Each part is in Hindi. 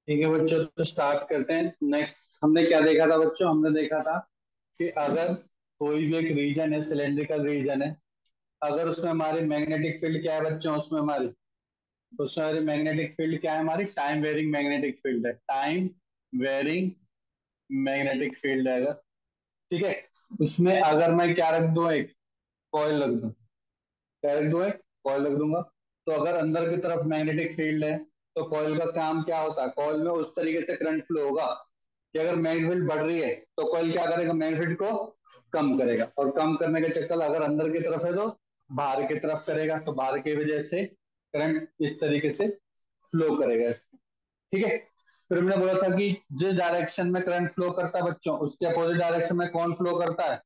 ठीक है बच्चों, तो स्टार्ट करते हैं। नेक्स्ट हमने क्या देखा था बच्चों? हमने देखा था कि अगर कोई भी एक रीजन है, सिलेंड्रिकल रीजन है, अगर उसमें हमारी मैग्नेटिक फील्ड क्या है बच्चों? उसमें हमारी मैग्नेटिक फील्ड क्या है? हमारी टाइम वेरिंग मैग्नेटिक फील्ड है। टाइम वेरिंग मैग्नेटिक फील्ड है अगर, ठीक है। उसमें अगर मैं क्या रख दूं? एक कॉइल रख दूं। क्या रख दूं? एक कॉइल रख दूंगा। तो अगर अंदर की तरफ मैग्नेटिक फील्ड है तो कॉइल का काम क्या होता है? कॉइल में उस तरीके से करंट फ्लो होगा कि अगर मैग्नेटिक फील्ड बढ़ रही है तो कॉइल क्या करेगा? मैग्नेटिक फील्ड को कम करेगा, और कम करने के चक्कर अगर अंदर की तरफ है तो बाहर की तरफ करेगा, तो बाहर की वजह से करंट इस तरीके से फ्लो करेगा, ठीक है। फिर हमने बोला था कि जिस डायरेक्शन में करंट फ्लो करता है बच्चों, उसके अपोजिट डायरेक्शन में कौन फ्लो करता है?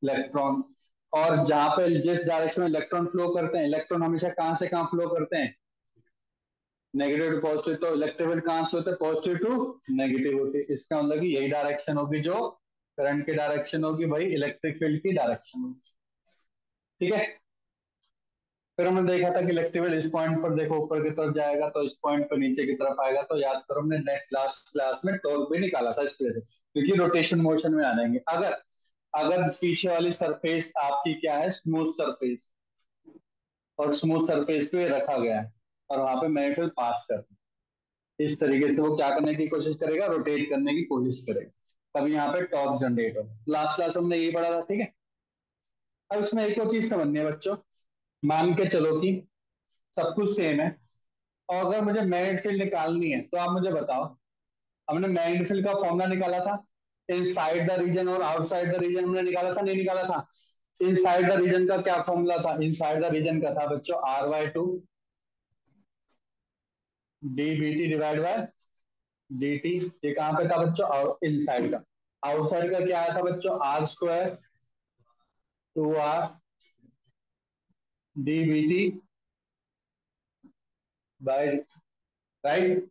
इलेक्ट्रॉन। और जहां पे जिस डायरेक्शन में इलेक्ट्रॉन फ्लो करते हैं, इलेक्ट्रॉन हमेशा कहां से कहां फ्लो करते हैं? Negative to positive. तो इलेक्ट्रिक फील्ड कहां से होते हैं? पॉजिटिव टू नेगेटिव होती है। इसका मतलब कि यही डायरेक्शन होगी जो करंट की डायरेक्शन होगी, भाई इलेक्ट्रिक फील्ड की डायरेक्शन होगी, ठीक है। फिर हमने देखा था कि इलेक्ट्रिक फील्ड इस पॉइंट पर देखो ऊपर की तरफ जाएगा, तो इस पॉइंट पर नीचे की तरफ आएगा। तो याद करो हमने नेक्स्ट लास्ट क्लास में टॉर्क भी निकाला था इस वजह से, क्योंकि रोटेशन मोशन में आ जाएंगे। अगर अगर पीछे वाली सरफेस आपकी क्या है? स्मूथ सरफेस, और स्मूथ सरफेस पे रखा गया है और वहां पे मैग्नेटिक पास कर, इस तरीके से वो क्या करने की कोशिश करेगा? रोटेट करने की कोशिश करेगा, तभी यहाँ पे टॉर्क जनरेट हो। लास्ट क्लास हमने यही पढ़ा था, ठीक है। अब इसमें एक और चीज समझनी है बच्चों। मान के चलो कि सब कुछ सेम है, और अगर मुझे मैग्नेटिक फील्ड निकालनी है तो आप मुझे बताओ। हमने मैग्नेटिक फील्ड का फॉर्मूला निकाला था, इनसाइड द रीजन और आउटसाइड द रीजन हमने निकाला था, नहीं निकाला था? इनसाइड द रीजन का क्या फॉर्मूला था? इनसाइड द रीजन का था बच्चों R/2 D B T divide by D T. ये कहां पे था बच्चों? इनसाइड का। आउटसाइड का क्या आया था बच्चों? R² 2R D B T by, right.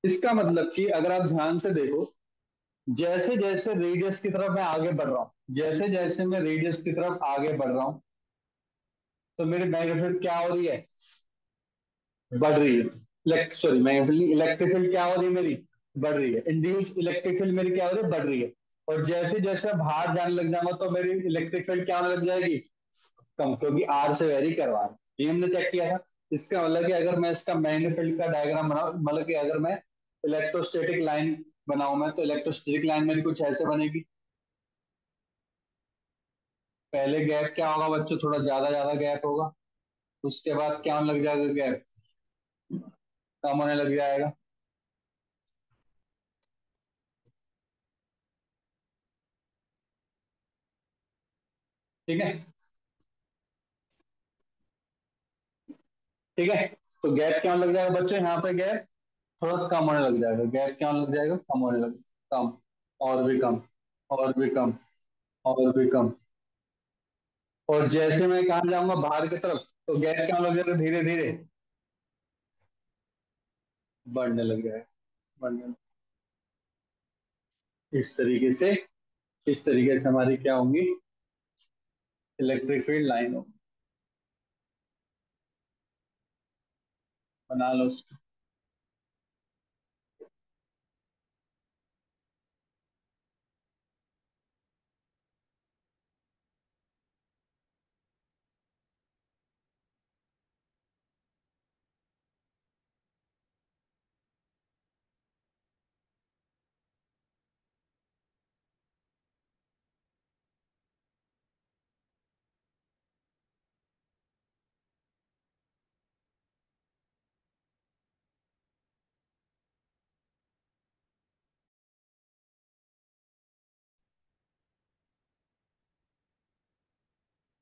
इसका मतलब कि अगर आप ध्यान से देखो, जैसे जैसे रेडियस की तरफ मैं आगे बढ़ रहा हूं, जैसे जैसे मैं रेडियस की तरफ आगे बढ़ रहा हूं, तो मेरी मैग्नेटिक क्या हो रही है? बढ़ रही है। सॉरी, मैग्नेटिक इलेक्ट्रिक फील्ड क्या हो रही है मेरी? बढ़ रही है। इंड्यूस इलेक्ट्रिक फील्ड मेरी क्या हो रही है? बढ़ रही है। और जैसे जैसे बाहर जाने लग जाऊंगा तो मेरी इलेक्ट्रिक फील्ड क्या होने लग जाएगी? कम, क्योंकि आर से वेरी करवा रहा है। ये हमने चेक किया था। इसका मतलब कि अगर मैं इसका मैग्नेटिक फील्ड का डायग्राम बनाऊं, मतलब कि अगर मैं इलेक्ट्रोस्टैटिक लाइन बनाऊं मैं, तो इलेक्ट्रोस्टैटिक लाइन मेरी कुछ ऐसे बनेगी। पहले गैप क्या होगा बच्चों? थोड़ा ज्यादा ज्यादा गैप होगा। उसके बाद क्या होने लग जाएगा? गैप कम होने लग जाएगा, ठीक है। ठीक है, तो गैप क्या होने लग जाएगा बच्चों? यहाँ पे गैप थोड़ा कम होने लग जाएगा। गैप क्या होने लग जाएगा? कम होने लग, कम, और भी कम, और भी कम, और भी कम। और जैसे मैं कहा जाऊंगा बाहर की तरफ, तो गैप क्या होने लग जाएगा? धीरे धीरे बढ़ने लग जाएगा, बढ़ने। इस तरीके से, इस तरीके से हमारी क्या होंगी? इलेक्ट्रिक फील्ड लाइन होगी। बना लो उसको।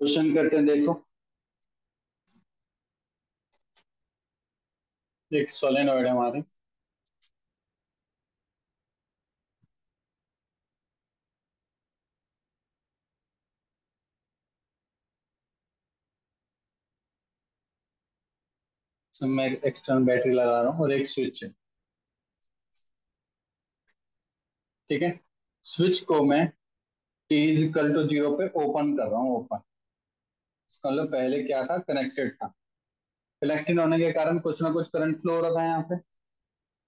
क्वेश्चन करते हैं, देखो। एक सोलेनोइड है हमारे, इसमें मैं एक्सटर्नल बैटरी लगा रहा हूँ और एक स्विच है, ठीक है। स्विच को मैं टी इज इक्वल टू 0 पे ओपन कर रहा हूँ, ओपन। इसका मतलब पहले क्या था? कनेक्टेड था। कनेक्टेड होने के कारण कुछ ना कुछ करंट फ्लो हो रहा था यहाँ पे,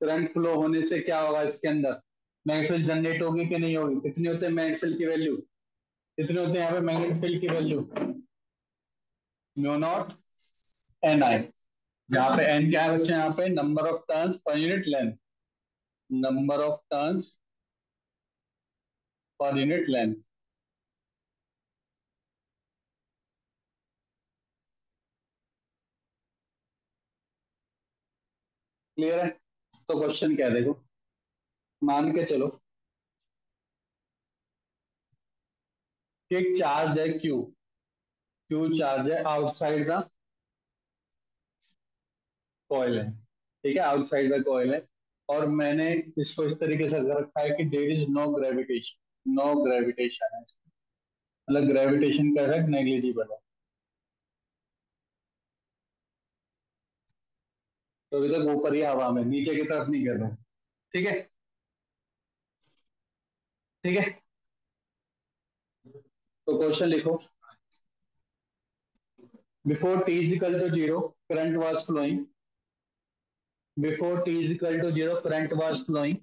करंट फ्लो होने से क्या होगा, इसके अंदर मैग्नेटिक फील्ड जनरेट होगी कि नहीं होगी? कितनी होते हैं मैग्नेटिक फील्ड की वैल्यू? कितने होते हैं यहाँ पे मैग्नेटिक फील्ड की वैल्यू? म्यू नॉट एन आई, जहाँ पे एन क्या है बच्चे, यहाँ पे number of turns per unit length, number of turns per unit length. Clear है? तो क्वेश्चन क्या है देखो, मान के चलो कि एक चार्ज है क्यू, क्यू चार्ज है आउटसाइड द कॉइल है, ठीक है, आउटसाइड द कॉइल है, और मैंने इसको इस तरीके से रखा है कि there is no gravitation, no gravitation है, मतलब ग्रेविटेशन का इफेक्ट नेग्लिजिबल है। तो अभी तक ऊपर ही हवा में, नीचे की तरफ नहीं कर रहा, ठीक है, ठीक है। तो क्वेश्चन लिखो, before T is equal to zero current was flowing, before T is equal to zero current was flowing,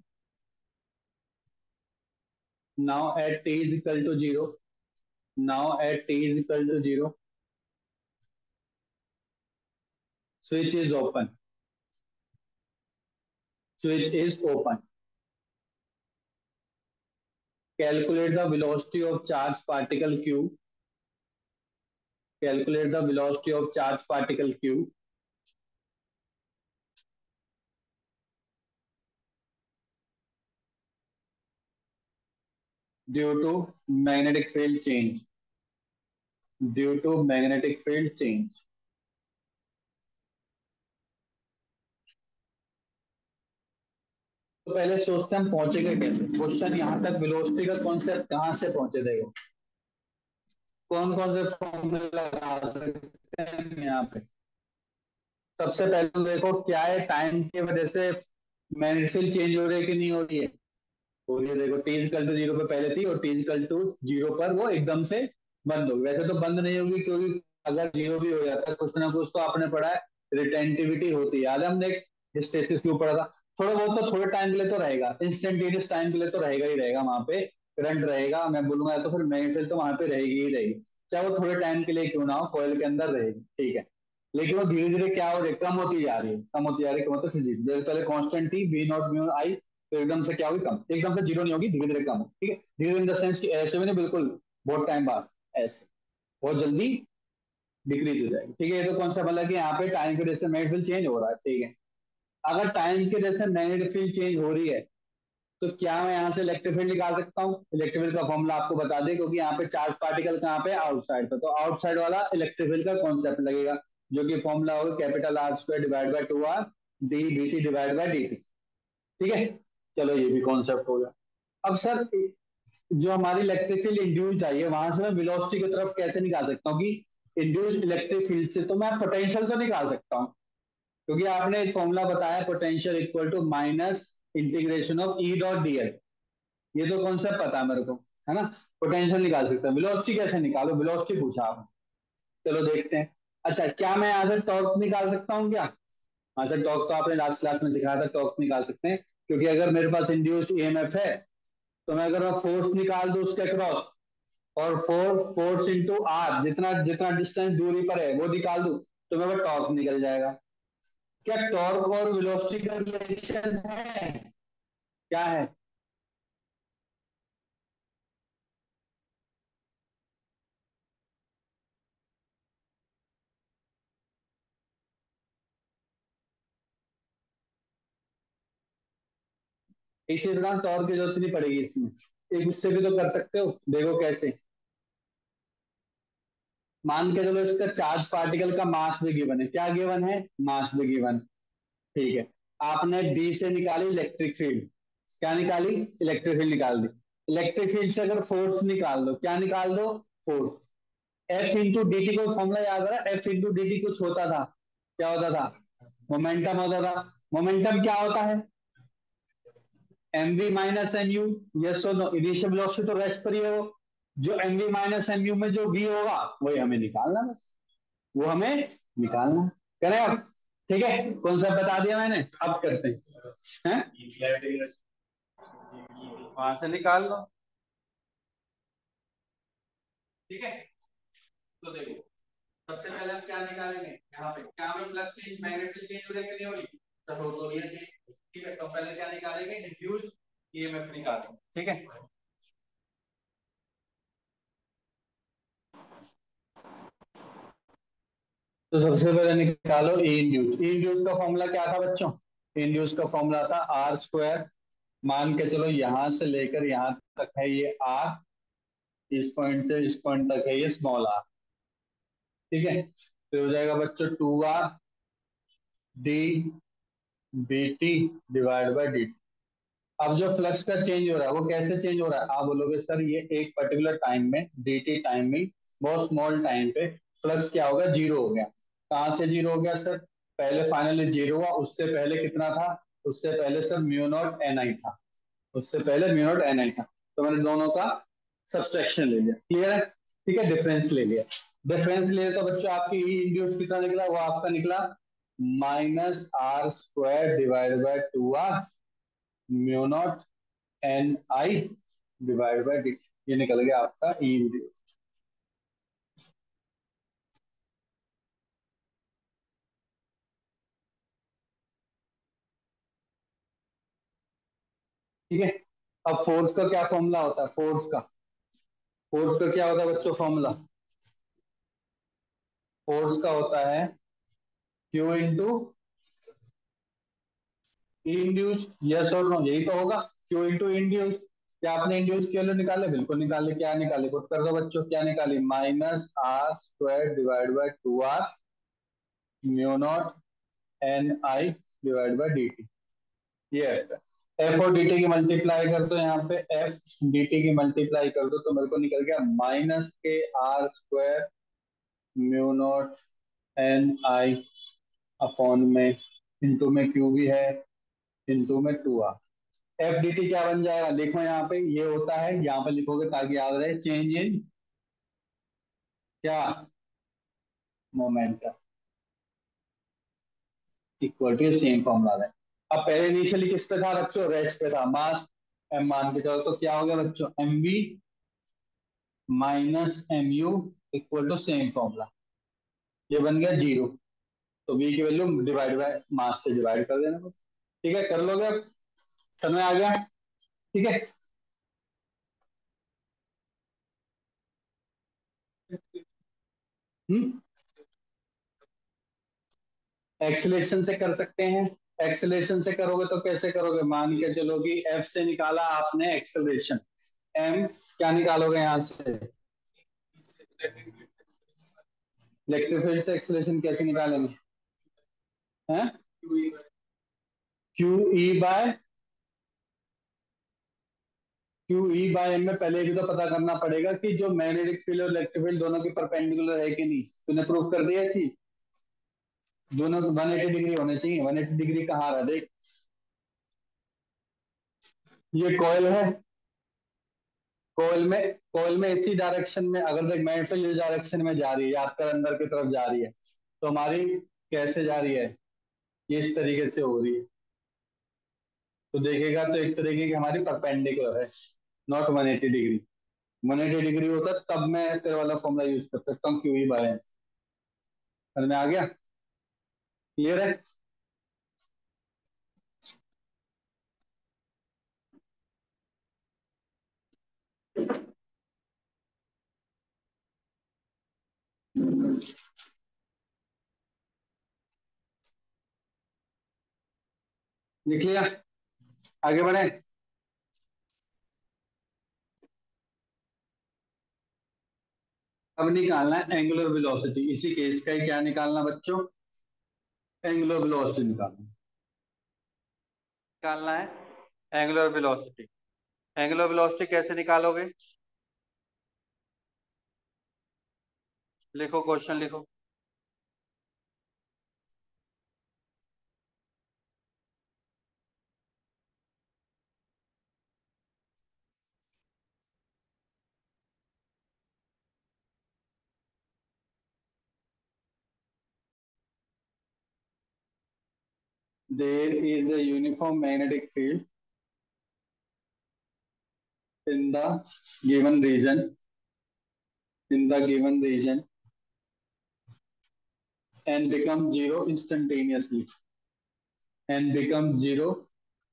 now at T is equal to zero, now at T is equal to zero, switch is open, switch is open, calculate the velocity of charge particle q, calculate the velocity of charge particle q due to magnetic field change, due to magnetic field change। तो पहले सोचते हैं हम पहुंचेंगे कैसे, क्वेश्चन यहाँ तक वेलोसिटी का कॉन्सेप्ट कहाँ से पहुंचे, देखो कौन कौन से फॉर्मूले लगा सकते हैं यहाँ पे। सबसे पहले तो देखो क्या है, टाइम की वजह से मैग्नेटिक फील्ड चेंज हो रही है कि नहीं हो रही है? हो रही है। देखो टी इक्वल टू जीरो पे पहले थी और टी इक्वल टू जीरो पर वो एकदम से बंद होगी, वैसे तो बंद नहीं होगी क्योंकि अगर जीरो भी हो जाता है कुछ ना कुछ तो आपने पढ़ा है, रिटेंटिविटी होती है, याद है हमने हिस्टेरिसिस क्यों पढ़ा था। थोड़ा बहुत तो थोड़े टाइम के लिए तो रहेगा, इंस्टेंटेनियस टाइम के लिए तो रहेगा ही रहेगा, वहां पे करंट रहेगा, मैं बोलूंगा तो फिर मैग्नेटिक फील्ड तो वहां पे रहेगी ही रहेगी, चाहे वो थोड़े टाइम के लिए क्यों ना हो, कॉइल के अंदर रहेगी, ठीक है। लेकिन वो धीरे धीरे क्या हो रही है, कम होती जा रही है, कम होती जा रही है, मतलब फिजिक्स पहले कांस्टेंट थी बी नॉट म्यू आई, तो एकदम से क्या होगी, कम, एकदम से जीरो नहीं होगी, धीरे धीरे कम हो, ठीक है, धीरे इन द सेंस कि ऐसे में नहीं, बिल्कुल बहुत टाइम बाद, ऐसे बहुत जल्दी डिक्रीज हो जाएगी, ठीक है। ये तो कौन सा मतलब कि यहाँ पे टाइम की वजह से मैग्नेटिक फील्ड चेंज हो रहा है, ठीक है। अगर टाइम की वजह से मैग्नेटिक फील्ड चेंज हो रही है तो क्या मैं यहाँ से इलेक्ट्रिक फील्ड निकाल सकता हूँ? इलेक्ट्रिक फील्ड का फॉर्मूला आपको बता दें, क्योंकि यहाँ पे चार्ज पार्टिकल कहाँ पे, आउटसाइड पे, तो आउटसाइड वाला इलेक्ट्रिक फील्ड का कॉन्सेप्ट लगेगा, जो कि फॉर्मूला होगा capital R square divide by two R D B T divide by D T, ठीक है। चलो ये भी कॉन्सेप्ट हो गया। अब सर जो हमारी इलेक्ट्रिक फील्ड इंड्यूस्ड आई है वहां से मैं वेलोसिटी की तरफ कैसे निकाल सकता हूँ? कि इंड्यूस्ड इलेक्ट्रिक फील्ड से तो मैं पोटेंशियल तो निकाल सकता हूँ, क्योंकि आपने एक फॉर्मूला बताया potential equal to minus integration of E dot DL, ये तो कॉन्सेप्ट पता है मेरे को, है ना। पोटेंशियल निकाल सकते हैं, वेलोसिटी कैसे निकालो, वेलोसिटी पूछा आपने, चलो देखते हैं। अच्छा क्या मैं यहाँ से टॉर्क निकाल सकता हूँ क्या? हाँ सर, टॉर्क तो आपने लास्ट क्लास में सिखाया था, टॉर्क निकाल सकते हैं, क्योंकि अगर मेरे पास इंड्यूस्ड ईएमएफ है तो मैं अगर मैं फोर्स निकाल दूं उसके क्रॉस, और फोर्स इंटू आर, जितना जितना डिस्टेंस दूरी पर है वो निकाल दूं, तो मेरा टॉर्क निकल जाएगा। क्या टॉर्क और वेलोसिटी का रिलेशन है? क्या है? इसी तरह टॉर्क की जरूरत नहीं पड़ेगी इसमें, एक उससे भी तो कर सकते हो, देखो कैसे। मान के चलो इसका चार्ज पार्टिकल का मास भी गिवन है, क्या गिवन है, मास भी गिवन, ठीक है। आपने डी से निकाली इलेक्ट्रिक फील्ड, क्या निकाली, इलेक्ट्रिक फील्ड निकाल दी। इलेक्ट्रिक फील्ड से अगर फोर्स निकाल दो, क्या निकाल दो, force. F into D T को फॉर्मूला याद आ रहा है, एफ इंटू डी टी कुछ होता था, क्या होता था, मोमेंटम होता था। मोमेंटम क्या होता है, M V minus M U, yes और नो, इनिशियल वेलोसिटी तो रेस्ट पर ही है वो, जो M V minus M U में जो वी होगा वही हमें निकालना, बस वो हमें निकालना, करें आप। ठीक है, कौन सा बता दिया मैंने, अब करते हैं। वहां से निकाल लो। ठीक है, तो देखो सबसे पहले हम क्या निकालेंगे, यहाँ पे क्या में फ्लक्स चेंज, मैग्नेटिक चेंज हो रही है कि नहीं हो रही, सब हो रही है चेंज। ठीक है, तो पहले क्या निकालेंगे, इंड्यूस ईएमएफ निकालेंगे। ठीक है, तो सबसे पहले निकालो ई इंड्यूस। ई इंड्यूस का फॉर्मूला क्या था बच्चों, ई इंड्यूस का फॉर्मूला था आर स्क्वायर, मान के चलो यहां से लेकर यहां तक है ये आर, इस पॉइंट से इस पॉइंट तक है ये स्मॉल आर। ठीक है, तो हो जाएगा बच्चों 2r D B T divide by D. अब जो फ्लक्स का चेंज हो रहा है वो कैसे चेंज हो रहा है, आप बोलोगे सर ये एक पर्टिकुलर टाइम में dt टाइम में, बहुत स्मॉल टाइम पे फ्लक्स क्या होगा, जीरो हो गया। कहाँ से जीरो हो गया सर, पहले फाइनली जीरो हुआ, उससे पहले कितना था, उससे पहले सर म्यू नॉट एन आई था, उससे पहले म्यू नॉट एन आई था। तो मैंने दोनों का सब्सट्रैक्शन ले लिया, क्लियर है। ठीक है, डिफरेंस ले लिया, डिफरेंस ले लिया तो बच्चों आपकी ई इंड्यूस कितना निकला, वो आपका निकला minus R square divide by 2r mu naught N I divide by D. ये निकल गया आपका ई इंड्यूस। ठीक है, अब फोर्स का क्या फॉर्मूला होता है, फोर्स का क्या होता है बच्चों फॉर्मूला, फोर्स का होता है क्यू इंटू इंड्यूस, यस और नो, यही तो होगा, क्यू इंटू इंड्यूस। क्या आपने इंड्यूस की वैल्यू निकाले, बिल्कुल निकाले, क्या निकाले, पुट कर दो बच्चों, क्या निकाली, minus R square divide by 2r mu naught N I divide by D T. ये है, एफ और डी टी की मल्टीप्लाई कर दो, यहाँ पे एफ डी टी की मल्टीप्लाई कर दो तो मेरे को निकल गया माइनस के R square mu naught N I upon में, इंटू में क्यू भी है, इंटू में 2r। एफ डी टी क्या बन जाएगा, देखो यहाँ पे ये होता है, यहाँ पे लिखोगे ताकि याद रहे, चेंज इन क्या, momentum equal to same formula है। अब पहले इनिशियली किस पे था बच्चों, रेस्ट पे था, मास एम मान के चलो, तो क्या हो गया बच्चों, M V minus M U equal to same formula, ये बन गया जीरो। तो वी की वैल्यू डिवाइड बाय मास से डिवाइड कर देना बस। ठीक है, कर लोगे अब, समझ आ गया। ठीक है, एक्सेलरेशन से कर सकते हैं, एक्सेलरेशन से करोगे तो कैसे करोगे, मान के चलो कि एफ से निकाला आपने एक्सेलरेशन, एम क्या निकालोगे यहाँ से, इलेक्ट्रिक फील्ड से एक्सेलरेशन कैसे निकालेंगे, हैं, Q E by, Q E by M में पहले भी तो पता करना पड़ेगा कि जो मैग्नेटिक फील्ड और इलेक्ट्रिक फील्ड दोनों की परपेंडिकुलर है कि नहीं, तूने प्रूफ कर दिया चीज, दोनों 180 डिग्री होने चाहिए, 180 डिग्री कहाँ रहा देख, ये कॉइल है, कॉइल में इसी डायरेक्शन में अगर देख मैग्नेटिक फील्ड इस डायरेक्शन में जा रही है, आपका अंदर की तरफ जा रही है, तो हमारी कैसे जा रही है, ये इस तरीके से हो रही है, तो देखेगा तो एक तरीके की हमारी परपेंडिकुलर है, नॉट 180 डिग्री। 180 डिग्री होता तब मैं तेरे वाला फॉर्मूला यूज कर सकता हूँ, क्यू ई बाय एन। समझ में आ गया, क्लियर है। लिख लिया, आगे बढ़े। अब निकालना है एंगुलर वेलोसिटी, इसी केस का ही क्या निकालना बच्चों, एंगुलर वेलोसिटी निकालना, निकालना है एंगुलर वेलोसिटी। एंगुलर वेलोसिटी कैसे निकालोगे, लिखो क्वेश्चन लिखो। there is a uniform magnetic field in the given region, in the given region, and become zero instantaneously, and become zero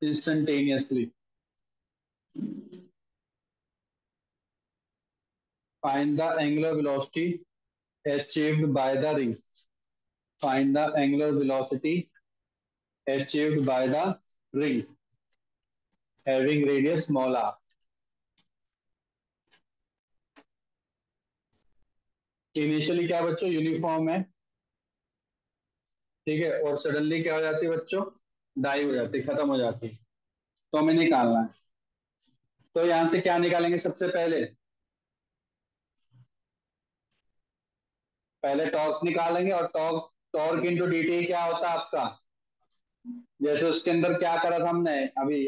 instantaneously. Find the angular velocity achieved by the ring. Find the angular velocity achieved by the ring having radius small r. Initially क्या बच्चों यूनिफॉर्म है, ठीक है, और सडनली क्या हो जाती है बच्चों, डाई हो जाती है, खत्म हो जाती है, तो हमें निकालना है। तो यहां से क्या निकालेंगे सबसे पहले, पहले टॉर्क निकालेंगे, और टॉर्क टॉर्क इंटू dt क्या होता है आपका, जैसे उसके अंदर क्या करा था हमने अभी,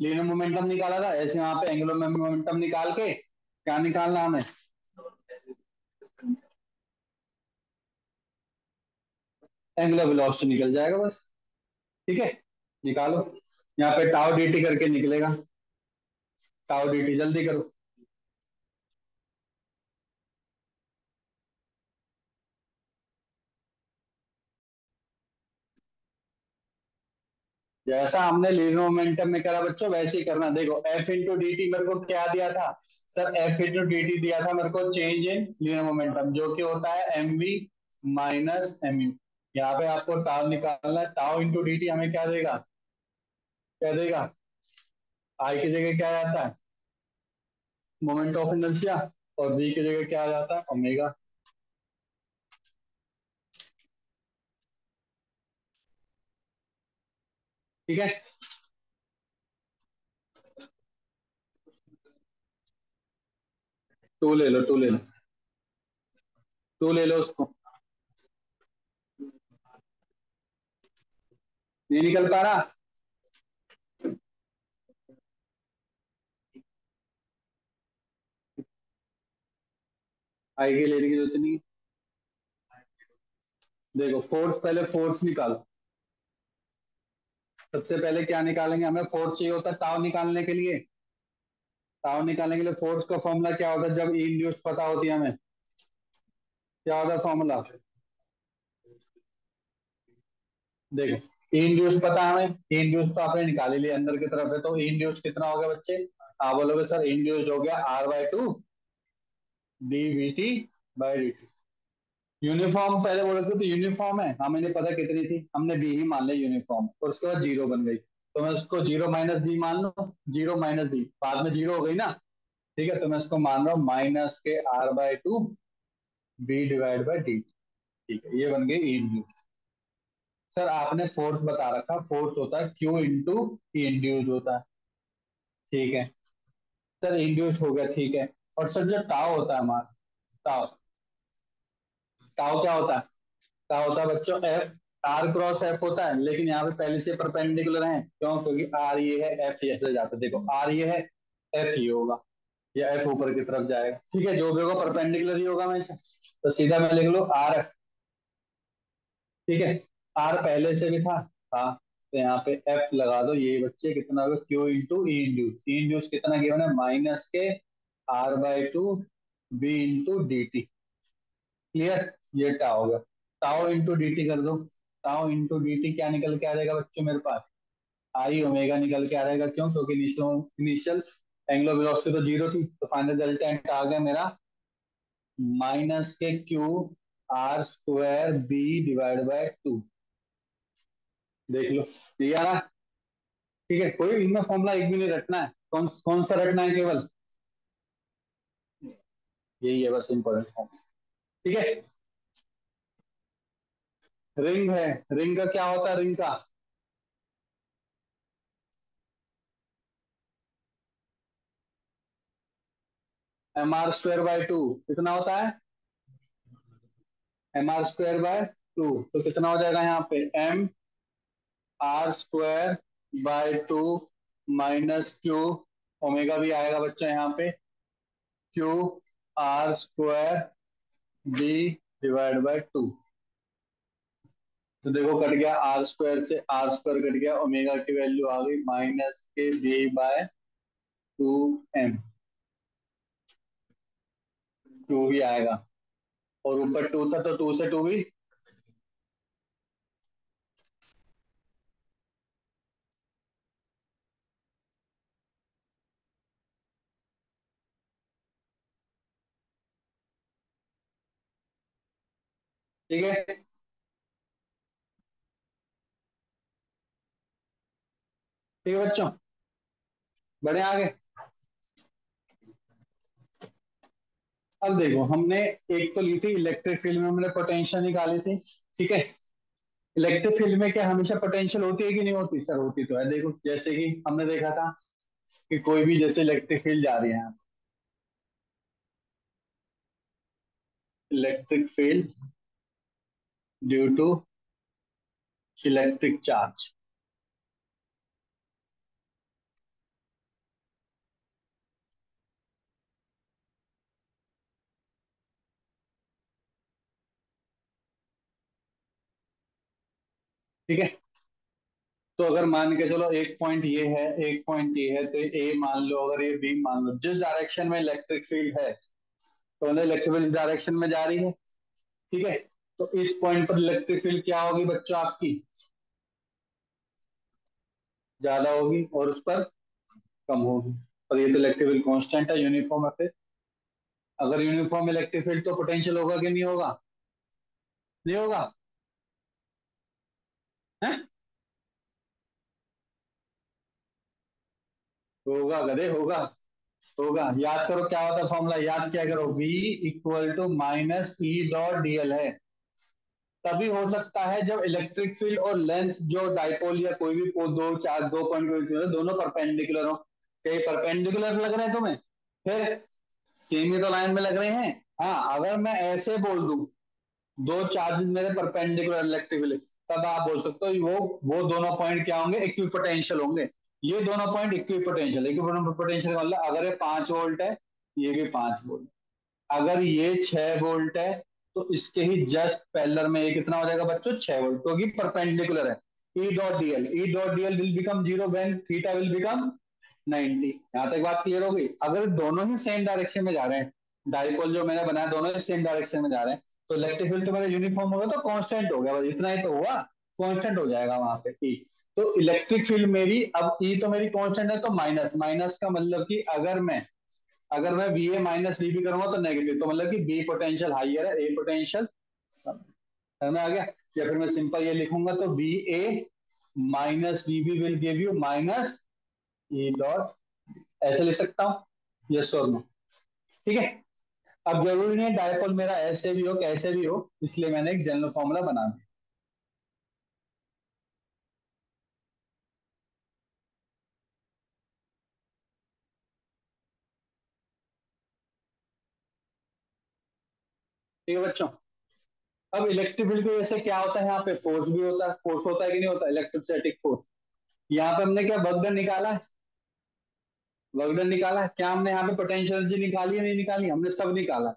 लीनियर मोमेंटम निकाला था, ऐसे वहां पे एंगुलर मोमेंटम निकाल के क्या निकालना हमें, एंगुलर वेलोसिटी निकल जाएगा बस। ठीक है, निकालो, यहाँ पे टाउ dt करके निकलेगा, टाउ dt जल्दी करो। जैसा हमने लीनियर मोमेंटम में करा बच्चों वैसे ही करना। देखो एफ इंटू डी टी मेरे को क्या दिया था, sir F into D T दिया था मेरे को चेंज इन लीनियर मोमेंटम, जो कि होता है M V minus M U. यहाँ पे आपको टाउ निकालना है, टाउ इंटू डी टी हमें क्या देगा, क्या देगा, आई की जगह क्या आ जाता है, मोमेंट ऑफ इनर्शिया, और वी की जगह क्या आ जाता है, ओमेगा। ठीक है, टू ले लो, टू ले लो, टू ले लो उसको, नहीं निकल पा रहा, आई की लेने की जरूरत नहीं। देखो फोर्स, पहले फोर्स निकालो, सबसे पहले क्या निकालेंगे, हमें फोर्स चाहिए होता है टाउ निकालने के लिए। टाउ निकालने के लिए फोर्स का फॉर्मूला क्या होता है, जब ई इंड्यूस पता होती है हमें, क्या होता है फॉर्मूला, देखो ई इंड्यूस पता है हमें, ई इंड्यूस तो आपने निकाल ही लिया अंदर की तरफ है, तो ई इंड्यूस कितना हो गया बच्चे, आप बोलोगे सर इंड्यूस हो गया R by two D V T by D T. Uniform पहले बोल रहे थे तो यूनिफॉर्म है, हमें नहीं पता कितनी थी, हमने बी ही मान लिया यूनिफॉर्म, और उसके बाद जीरो बन गई, तो मैं उसको जीरो माइनस बी मान लू, जीरो माइनस बी बाद में जीरो हो गई ना, ठीक है, तो मैं इसको मान रहा हूँ माइनस के R by two B divide by D. ठीक है, ये बन गई ई इंड्यूस। सर आपने फोर्स बता रखा, फोर्स होता है क्यू इंटू ई इंड्यूस होता है, ठीक है, सर इंड्यूस हो गया, ठीक है, और सर जो टाउ होता है हमारा, टाउ, टाउ क्या होता है, टाउ होता है बच्चों एफ, आर क्रॉस एफ होता है, लेकिन यहाँ पे पहले से परपेंडिकुलर है, क्यों, क्योंकि आर ये है एफ ये से जाता है, देखो आर ये है एफ ये होगा, या एफ ऊपर की तरफ जाएगा, ठीक है, जो भी होगा परपेंडिकुलर ही होगा हमेशा, तो सीधा मैं लिख लू आर एफ। ठीक है, आर पहले से भी था, हाँ, तो यहाँ पे एफ लगा दो, ये बच्चे कितना होगा, Q into E induce, E induce कितना गिवन है माइनस के R by two B into D T. Clear, ये टाउ होगा, टाउ इंटू डी टी कर दो, टाउ इंटू डी टी क्या निकल के आ जाएगा बच्चों मेरे पास, आई ओमेगा निकल के आ जाएगा, क्यों, क्योंकि इनिशियल इनिशियल एंगुलर वेलोसिटी तो जीरो थी, तो फाइनल रिजल्टेंट आ गया मेरा minus K Q R square B divide by two. देख लो, ये आ रहा, ठीक है, कोई इनमें फॉर्मूला एक भी नहीं रटना है, कौन कौन सा रटना है, केवल यही है बस इंपॉर्टेंट फॉर्मूला। ठीक है, रिंग है, रिंग का क्या होता है, रिंग का M R square by two कितना होता है, M R square by two, तो कितना हो जाएगा यहाँ पे M R square by two minus Q, omega भी आएगा बच्चा यहाँ पे, Q R square B divide by two. तो देखो कट गया, आर स्क्वायर से आर स्क्वायर कट गया, ओमेगा की वैल्यू आ गई माइनस के जे बाय 2m। टू भी आएगा, और ऊपर टू था तो टू से टू भी। ठीक है, ठीक है बच्चों, बढ़े आगे। अब देखो हमने एक तो ली थी इलेक्ट्रिक फील्ड में हमने पोटेंशियल निकाली थी। ठीक है, इलेक्ट्रिक फील्ड में क्या हमेशा पोटेंशियल होती है कि नहीं होती? सर होती तो है। देखो जैसे कि हमने देखा था कि कोई भी जैसे इलेक्ट्रिक फील्ड जा रही है, electric field due to electric charge. ठीक है, तो अगर मान के चलो एक पॉइंट ये है, एक पॉइंट ये है, तो ए मान लो, अगर ये बी मान लो, जिस डायरेक्शन में इलेक्ट्रिक फील्ड है तो मतलब इलेक्ट्रिक फील्ड इस डायरेक्शन में जा रही है। ठीक है, तो इस पॉइंट पर इलेक्ट्रिक फील्ड क्या होगी बच्चों आपकी? ज्यादा होगी, और उस पर कम होगी। और ये तो इलेक्ट्रिक फील्ड कांस्टेंट है, यूनिफॉर्म है फिर। अगर यूनिफॉर्म इलेक्ट्रिक फील्ड तो पोटेंशियल होगा कि नहीं होगा? नहीं होगा? है? होगा गधे, होगा। होगा, याद करो क्या होता है फॉर्मूला, याद क्या करो, V equal to minus E dot DL है। तभी हो सकता है जब इलेक्ट्रिक फील्ड और लेंथ जो डाइपोल या कोई भी दो चार दो पॉइंट के बीच में दोनों परपेंडिकुलर हो। कहीं परपेंडिकुलर लग रहे हैं तुम्हें? फिर सेम ही तो लाइन में लग रहे हैं। हाँ, अगर मैं ऐसे बोल दूं दो चार्जेस मेरे परपेंडिकुलर इलेक्ट्रिक फील्ड, तब आप बोल सकते हो वो दोनों पॉइंट क्या होंगे? इक्विपोटेंशियल होंगे। ये दोनों पॉइंट इक्विपोटेंशियल, इक्विपोटेंशियल का मतलब अगर ये 5 वोल्ट है, ये भी 5 वोल्ट। अगर ये 6 वोल्ट है तो इसके ही जस्ट पैरेलल में ये कितना हो जाएगा बच्चों? 6 वोल्ट, क्योंकि परपेंडिकुलर है। ई dot DL will become zero when theta will become 90। यहां तक बात क्लियर हो गई? अगर दोनों ही सेम डायरेक्शन में जा रहे हैं, डाइपोल जो मैंने बनाया दोनों ही सेम डायरेक्शन में जा रहे हैं, तो इलेक्ट्रिक फील्ड तो मेरा यूनिफॉर्म होगा, तो कांस्टेंट हो गया, बस इतना ही तो हुआ। कांस्टेंट हो जाएगा वहां पे ई। तो इलेक्ट्रिक फील्ड मेरी अब ई तो मेरी कांस्टेंट है, तो माइनस माइनस का मतलब कि अगर मैं V A minus V B करूंगा तो नेगेटिव, तो मतलब कि बी पोटेंशियल हाइयर है, ए पोटेंशियल। समझ में आ गया? या फिर मैं सिंपल ये लिखूंगा, तो V A minus V B will give you minus E dot, ऐसे लिख सकता हूँ, यस और नो। ठीक है, अब जरूरी नहीं है डायपोल मेरा ऐसे भी हो कैसे भी हो, इसलिए मैंने एक जनरल फॉर्मूला बना दिया। ठीक है बच्चों, अब इलेक्ट्रिक फील्ड की वजह से क्या होता है, यहाँ पे फोर्स भी होता है। फोर्स होता है कि नहीं होता? Electrostatic force. यहाँ पे हमने क्या वर्क डन निकाला? वर्क डन निकाला। क्या हमने यहाँ पे पोटेंशियल एनर्जी निकाली है? नहीं निकाली? हमने सब निकाला।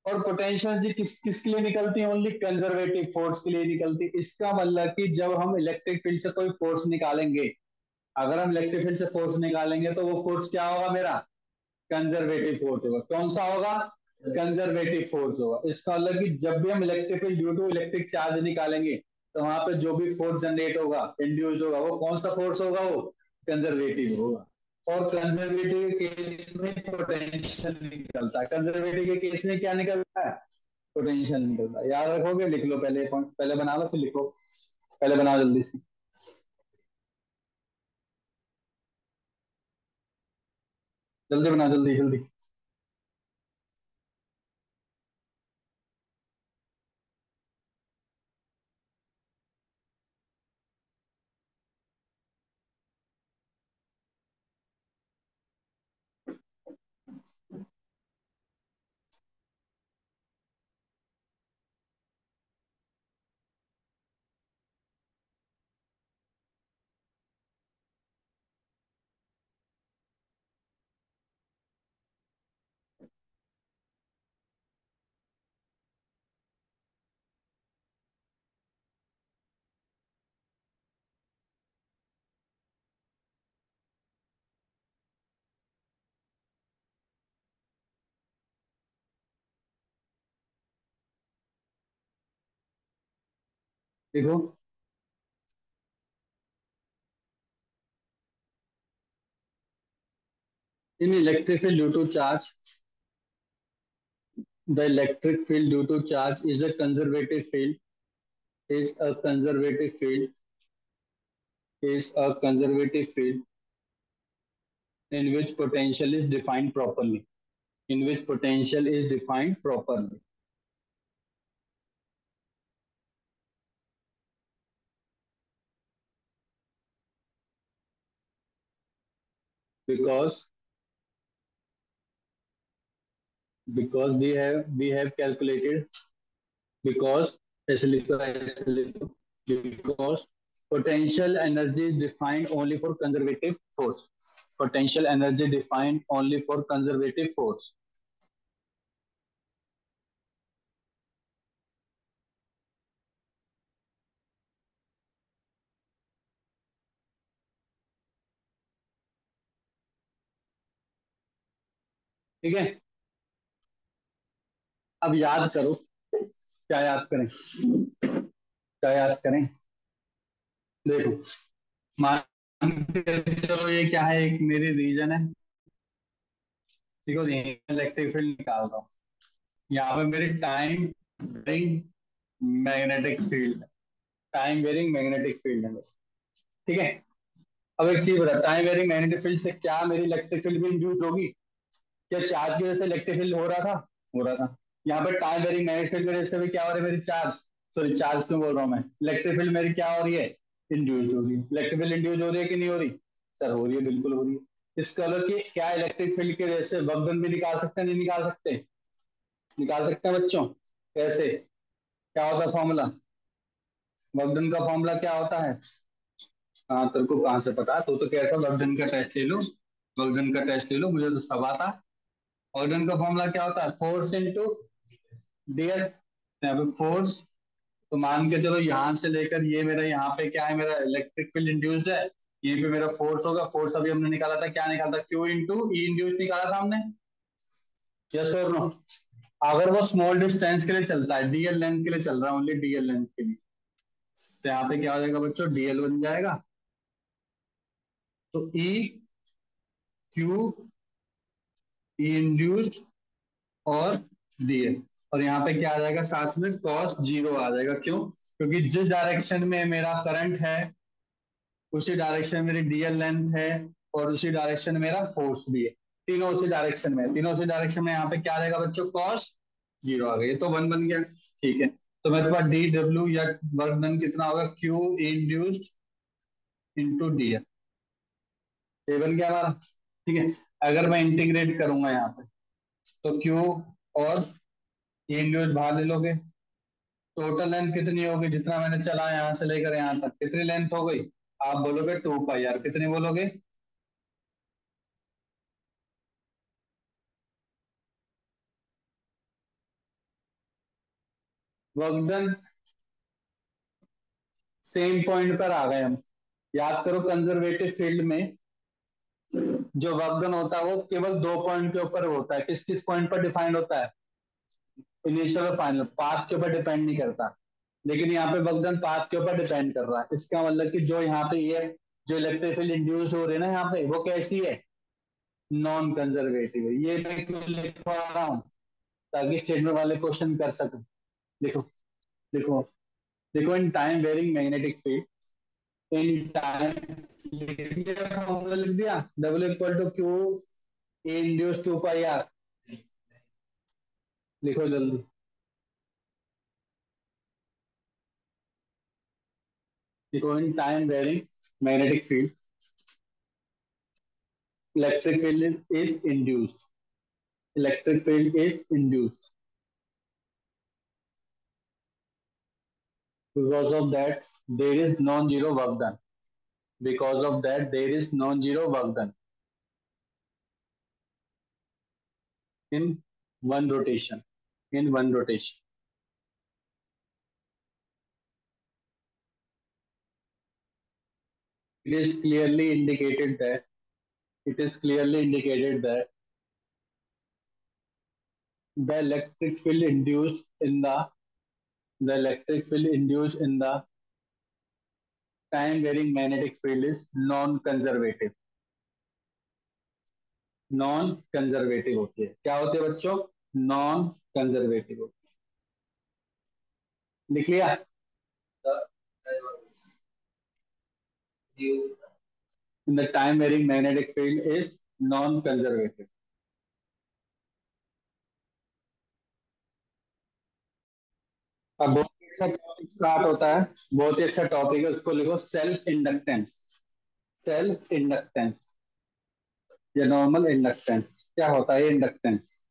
और पोटेंशियल एनर्जी किस किसके लिए निकलती है? ओनली कंजर्वेटिव फोर्स के लिए निकलती है। इसका मतलब कि जब हम इलेक्ट्रिक फील्ड से कोई फोर्स निकालेंगे, अगर हम इलेक्ट्रिक फील्ड से फोर्स निकालेंगे तो वो फोर्स क्या होगा मेरा? कंजर्वेटिव फोर्स होगा। कौन सा होगा? कंजर्वेटिव फोर्स होगा। इसका मतलब कि जब भी हम electric field due to electric charge निकालेंगे, तो वहां पे जो भी फोर्स जनरेट होगा, इंड्यूस होगा, वो कौन सा फोर्स होगा? वो कंजर्वेटिव होगा। और कंजर्वेटिव के केस में पोटेंशियल निकलता है। कंजर्वेटिव के केस में क्या निकलता है? पोटेंशियल निकलता है। याद रखोगे? लिख लो पहले पॉइंट, पहले बना लो फिर लिखो। पहले बनाओ जल्दी से, जल्दी बनाओ, जल्दी जल्दी। देखो, in electric field due to charge, the electric field due to charge is a conservative field, is a conservative field, is a conservative field in which potential is defined properly, in which potential is defined properly, because we have calculated, because because potential energy is defined only for conservative force, potential energy defined only for conservative force, ठीक है। अब याद करो, क्या याद करें, क्या याद करें, देखो, मान के चलो ये क्या है, एक मेरी रीजन है, ठीक है, इलेक्ट्रिक फील्ड निकाल रहा हूँ, यहाँ पे मेरी time varying magnetic field, time varying magnetic field है, ठीक है। अब एक चीज बता, टाइम वेरिंग मैग्नेटिक फील्ड से क्या मेरी इलेक्ट्रिक फील्ड भी इंड्यूस होगी, क्या चार्ज की वजह से इलेक्ट्रिक फील्ड हो रहा था, हो रहा था, यहाँ पे टाइम वेरिंग मैग्नेटिक फील्ड की वजह से भी क्या हो रहा है, मेरी चार्ज, सॉरी चार्ज क्यों बोल रहा हूँ मैं, इलेक्ट्रिक फील्ड मेरी क्या हो रही है, इंड्यूस हो रही है, इलेक्ट्रिक फील्ड इंड्यूस हो रही है कि नहीं हो रही, सर हो रही है, बिल्कुल हो रही है। इस कलर की क्या इलेक्ट्रिक फील्ड की वजह से वर्क डन भी निकाल सकते हैं, नहीं निकाल सकते, निकाल सकते हैं बच्चों, कैसे, क्या होता है फॉर्मूला, वर्क डन का फॉर्मूला क्या होता है, हाँ तेरे को कहाँ से पता है, तो कैसा वर्क डन का टेस्ट ले लो, वर्क डन का टेस्ट ले लो, मुझे तो सब आता है। वर्क डन का फॉर्मूला क्या होता है, फोर्स इंटू डीएल, यहाँ पे फोर्स, तो मान के चलो यहाँ से लेकर ये मेरा यहाँ पे क्या है, मेरा इलेक्ट्रिक फील्ड इंड्यूस्ड है, ये पे मेरा फोर्स होगा, फोर्स अभी हमने निकाला था, क्या निकाला था, क्यू इंटू ई इंड्यूस निकाला था हमने, यस और नो। अगर वो स्मॉल डिस्टेंस के लिए चलता है, डीएल लेंथ के लिए चल रहा है, ओनली डीएल लेंथ के लिए, तो यहाँ पे क्या हो जाएगा बच्चों, डीएल बन जाएगा, तो ई क्यू ई इंड्यूस्ड और डीएल, और यहाँ पे क्या आ जाएगा साथ में, कॉस जीरो आ जाएगा, क्यों, क्योंकि जिस डायरेक्शन में मेरा करंट है उसी डायरेक्शन में मेरी डीएल लेंथ है, और उसी डायरेक्शन में मेरा फोर्स भी है, तीनों उसी डायरेक्शन में, तीनों उसी डायरेक्शन में, यहाँ पे क्या आ जाएगा बच्चों, कॉस जीरो आ गया, तो वन बन गया, ठीक है। तो मेरे पास डी डब्ल्यू या वर्क डन कितना होगा, क्यू इंड्यूस्ड इंटू डीएल, ये बन गया हमारा, ठीक है। अगर मैं इंटीग्रेट करूंगा यहाँ पे, तो क्यू और इंड्यूस्ड बाहर ले लोगे, टोटल लेंथ कितनी होगी, जितना मैंने चला यहाँ से लेकर यहाँ तक, कितनी लेंथ हो गई, आप बोलोगे 2 पाई आर, कितनी बोलोगे, वर्क डन, सेम पॉइंट पर आ गए हम, याद करो कंजर्वेटिव फील्ड में जो वर्क डन होता है वो केवल 2 पॉइंट के ऊपर होता है, किस किस पॉइंट पर डिफाइंड होता है, इनिशियल और फाइनल, पाथ के ऊपर डिपेंड नहीं करता, लेकिन यहाँ पे वर्क डन पाथ के ऊपर डिपेंड कर रहा है, इसका मतलब कि जो यहाँ पे ये जो इलेक्ट्रिक फील्ड इंड्यूस हो रही है ना यहाँ पे, वो कैसी है, नॉन कंजर्वेटिव है, ये मैं क्यों लिखवा रहा हूँ, ताकि स्टेटमेंट वाले क्वेश्चन कर सकें। देखो, देखो, देखो, in time varying magnetic field, in time, लिख दिया फॉर्मूला, लिख दिया, W equal to Q induce 2 pi R, लिखो जल्दी, लिखो, in time varying magnetic field electric field is induced, electric field is induced, because of that there is non-zero work done, because of that there is non-zero work done in one rotation, in one rotation. It is clearly indicated that, it is clearly indicated that the electric field induced in the electric field induced in the time varying magnetic field is non conservative. Non conservative होती है। क्या होती है बच्चों? नॉन कंजर्वेटिव होती है। लिख लिया? In the time varying magnetic field is non conservative. अब बहुत ही अच्छा टॉपिक स्टार्ट होता है, बहुत ही अच्छा टॉपिक है, उसको लिखो सेल्फ इंडक्टेंस। सेल्फ इंडक्टेंस या नॉर्मल इंडक्टेंस। क्या होता है इंडक्टेंस?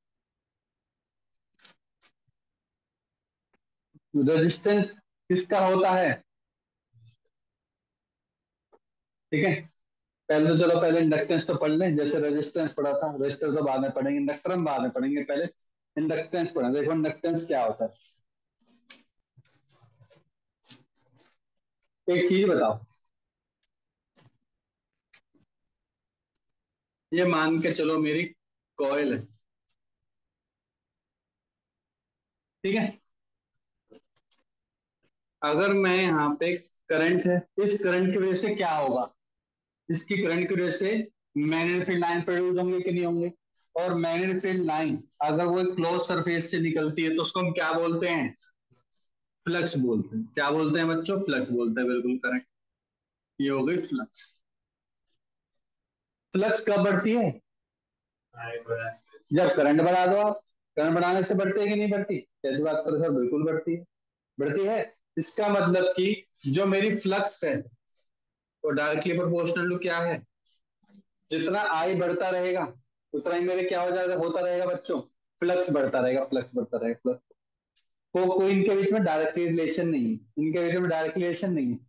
रेजिस्टेंस किसका होता है? ठीक है, पहले तो चलो पहले इंडक्टेंस तो पढ़ लें। जैसे रेजिस्टेंस पढ़ा था, रेजिस्टर तो बाद में पढ़ेंगे, इंडक्टर हम बाद में पढ़ेंगे, पहले इंडक्टेंस पढ़ा। देखो इंडक्टेंस क्या होता है, एक चीज बताओ। ये मान के चलो मेरी कॉइल है, ठीक है। अगर मैं यहाँ पे करंट है, इस करंट की वजह से क्या होगा? इसकी करंट की वजह से मैग्नेटिक फील्ड लाइन प्रोड्यूस होंगे कि नहीं होंगे? और मैग्नेटिक फील्ड लाइन अगर वो क्लोज सरफेस से निकलती है तो उसको हम क्या बोलते हैं? फ्लक्स बोलते हैं। क्या बोलते हैं बच्चों? फ्लक्स बोलते हैं, बिल्कुल करेक्ट। ये हो गई फ्लक्स। फ्लक्स कब बढ़ती है? जब करंट बढ़ा दो आप। करंट बढ़ाने से बढ़ती है कि नहीं बढ़ती? कैसी बात कर रहे हो सर, बिल्कुल बढ़ती है। बढ़ती है। इसका मतलब कि जो मेरी फ्लक्स है वो डायरेक्टली प्रोपोर्शनल टू क्या है? जितना आई बढ़ता रहेगा उतना ही मेरे क्या हो जाएगा, होता रहेगा बच्चों? फ्लक्स बढ़ता रहेगा, फ्लक्स बढ़ता रहेगा, फ्लक्स। को कोई इनके बीच में डायरेक्ट रिलेशन नहीं है, इनके बीच में डायरेक्ट रिलेशन नहीं है।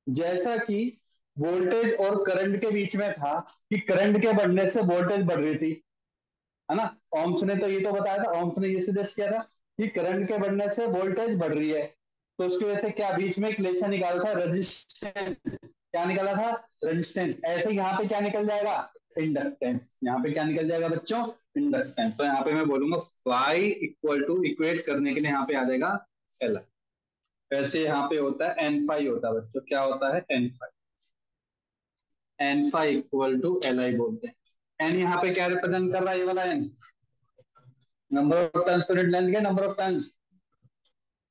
जैसा कि वोल्टेज और करंट के बीच में था कि करंट के बढ़ने से वोल्टेज बढ़ रही थी, है ना। ओम्स ने तो ये तो बताया था, ओम्स ने ये सजेस्ट किया था कि करंट के बढ़ने से वोल्टेज बढ़ रही है। तो उसकी वजह से क्या बीच में एक रिलेशन निकाला था, रेजिस्टेंस। क्या निकाला था? रेजिस्टेंस। ऐसे यहाँ पे क्या निकल जाएगा? इंडक्टेंस। यहाँ पे क्या निकल जाएगा बच्चों? इंडक्टेंस। तो यहाँ पे मैं बोलूंगा फाई इक्वल टू, इक्वेट करने के लिए यहाँ पे आ जाएगा एल। वैसे यहाँ पे होता है एन फाई होता है बच्चों। क्या होता है? N phi. N phi equal to L I बोलते हैं। एन यहाँ पे क्या रिप्रेजेंट कर रहा है? ये वाला N number of turns per unit length के, number of turns.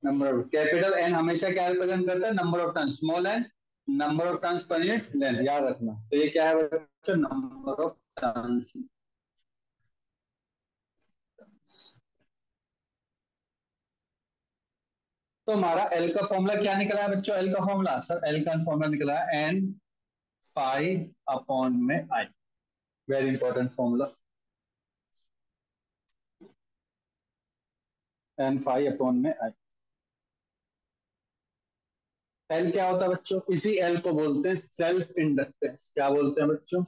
Number of capital N हमेशा क्या रिप्रेजेंट करता है? Number of turns. Small N number of turns per unit length, याद रखना। तो ये क्या है बच्चों? Number of turns. तो हमारा एल का फॉर्मूला क्या निकला है बच्चों? एल का फॉर्मूला सर, एल का फॉर्मूला निकला है एन पाई अपॉन में I. Very important formula, N pi upon में आई। एल क्या होता है बच्चों? इसी एल को बोलते हैं सेल्फ इंडक्टेंस। क्या बोलते हैं बच्चों?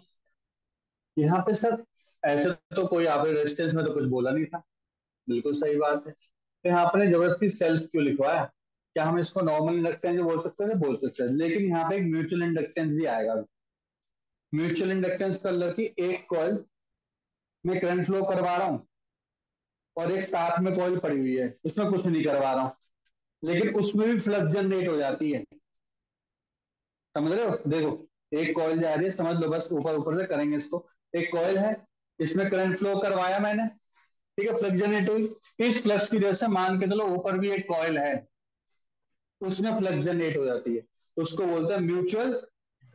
यहाँ पे सर ऐसे तो कोई आपने रेजिस्टेंस में तो कुछ बोला नहीं था, बिल्कुल सही बात है। तो यहाँ पर जबरदस्ती सेल्फ क्यों लिखवाया? क्या हम इसको नॉर्मल इंडक्टेंस बोल सकते हैं? बोल सकते हैं, लेकिन यहाँ पे एक म्यूचुअल इंडक्टेंस भी आएगा। म्यूचुअल इंडक्टेंस कर लो कि एक कॉइल में करंट फ्लो करवा रहा हूँ और एक साथ में कॉइल पड़ी हुई है, उसमें कुछ नहीं करवा रहा हूँ, लेकिन उसमें भी फ्लक्स जनरेट हो जाती है। समझ रहे हो? देखो एक कॉइल जा रही है, समझ लो, बस ऊपर ऊपर से करेंगे इसको। एक कॉइल है, इसमें करंट फ्लो करवाया मैंने, ठीक है, फ्लक्स जनरेट हुई। इस फ्लक्स की वजह से मान के चलो ऊपर भी एक कॉइल है, उसमें फ्लक्स जनरेट हो जाती है, तो उसको बोलते हैं म्यूचुअल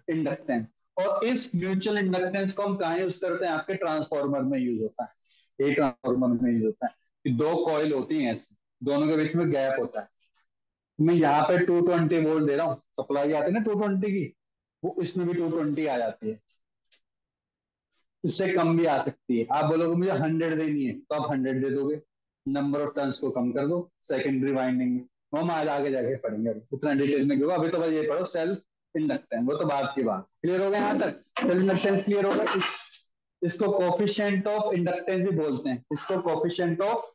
इंडक्टेंस। और इस म्यूचुअल इंडक्टेंस को हम कहाँ यूज करते हैं? आपके ट्रांसफॉर्मर में यूज होता है। एक ट्रांसफॉर्मर में यूज होता है कि दो कॉइल होती हैं ऐसी, दोनों के बीच में गैप होता है। मैं यहाँ पे 220 वोल्ट दे रहा हूँ, सप्लाई आती है ना 220 की, वो इसमें भी 220 आ जाती है। उससे कम भी आ सकती है। आप बोलोगे मुझे 100 देनी है, तो आप 100 दे दोगे। नंबर ऑफ टर्न्स को कम कर दो सेकेंडरी वाइंडिंग में। वो हम आज आगे जाके पढ़ेंगे, उतना डिटेल में क्यों, अभी तो बस ये पढ़ो सेल्फ इंडक्टेंस, वो तो बात की बात। क्लियर हो गया यहाँ तक? सेल्फ इंडक्टेंस क्लियर होगा। इसको कोफिशिएंट ऑफ इंडक्टेंस भी बोलते हैं, इसको कोफिशिएंट ऑफ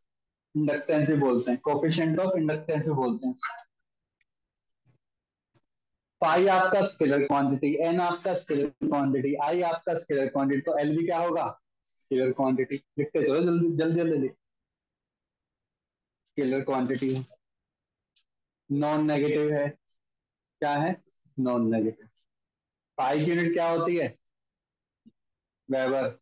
इंडक्टेंस भी बोलते हैं, कोफिशिएंट ऑफ इंडक्टेंस भी बोलते हैं। पाई आपका स्केलर क्वांटिटी, एन आपका स्केलर क्वांटिटी, आई आपका स्केलर क्वांटिटी, तो एल भी क्या होगा? Scalar quantity. लिखते चलो जल्दी जल्दी जल्दी। स्केलर क्वांटिटी नॉन नेगेटिव है। क्या है? Non negative. पाई की यूनिट क्या होती है? वेबर।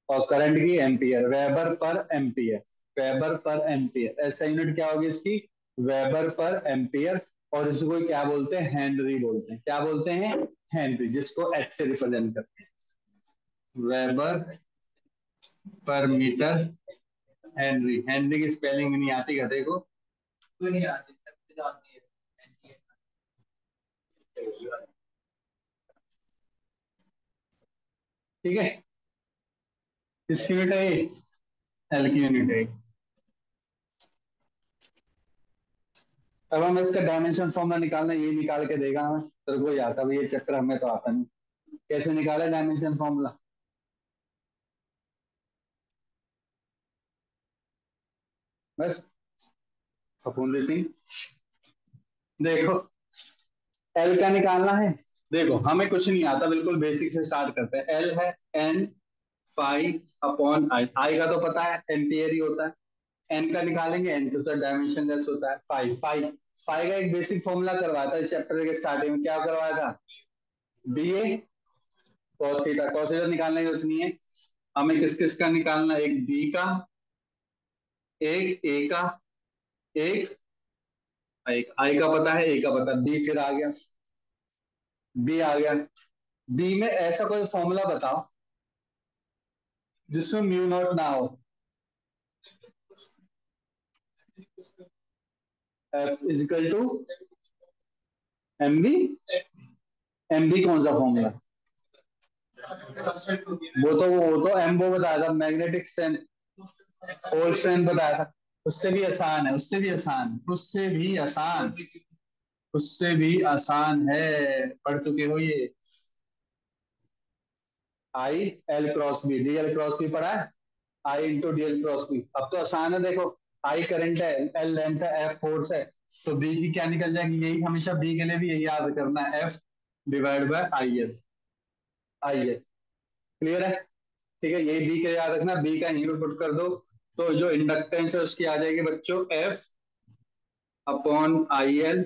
और करंट की एम्पियर, वेबर पर एम्पियर। वेबर पर एम्पियर, ऐसा यूनिट क्या होगी इसकी? वेबर पर एम्पियर। और इसको क्या बोलते हैं? हेनरी बोलते हैं। क्या बोलते हैं? हेनरी, जिसको एच से रिप्रेजेंट करते हैं। Weber per metre henry. Henry की स्पेलिंग नहीं आती क्या? देखो, क्यों नहीं आती? ठीक है, किसकी यूनिट है ये? एल की यूनिट है। अब हमें इसका डायमेंशन फॉर्मूला निकालना, ये निकाल के देगा हमें, तेरे को ही आता है ये चक्कर, हमें तो आता नहीं। कैसे निकाले डायमेंशन फॉर्मूला? बस फफूंदी सिंह, देखो एल का निकालना है। देखो हमें कुछ नहीं आता, बिल्कुल बेसिक से स्टार्ट करते हैं। एल है एन पाई अपॉन आई। आई का तो पता है एम्पियर ही होता है। एन का निकालेंगे, एन तो सर डायमेंशन लेस होता है। पाई पाई पाई का एक बेसिक फॉर्मूला करवाया था इस चैप्टर के स्टार्टिंग में। क्या करवाया था? B A cos theta. Cos theta निकालने की जरूरत नहीं है हमें। किस किस का निकालना? एक बी का, एक ए का, एक एक आई का पता है, ए का पता है, बी फिर आ गया। बी आ गया। बी में ऐसा कोई फॉर्मूला बताओ जिसमें म्यू नॉट ना हो। F equal to M B. M B कौन सा फॉर्मूला? वो तो एम वो बताया था, मैग्नेटिक स्ट्रेंथ, फोर्स स्ट्रेंथ बताया था। उससे भी आसान है, उससे भी आसान, उससे भी आसान, उससे भी आसान है। पढ़ चुके हो ये? I L cross B, D L cross B पढ़ा है? I into D L cross B. अब तो आसान है, देखो आई करंट है, एल लेंथ है, एफ फोर्स है, तो बी की क्या निकल जाएगी? यही हमेशा बी के लिए भी यही याद करना है, F divide by I L. I L clear है? ठीक है, यही बी के याद रखना, बी का यहीं पे पुट कर दो। तो जो इंडक्टेंस है उसकी आ जाएगी बच्चों F upon I L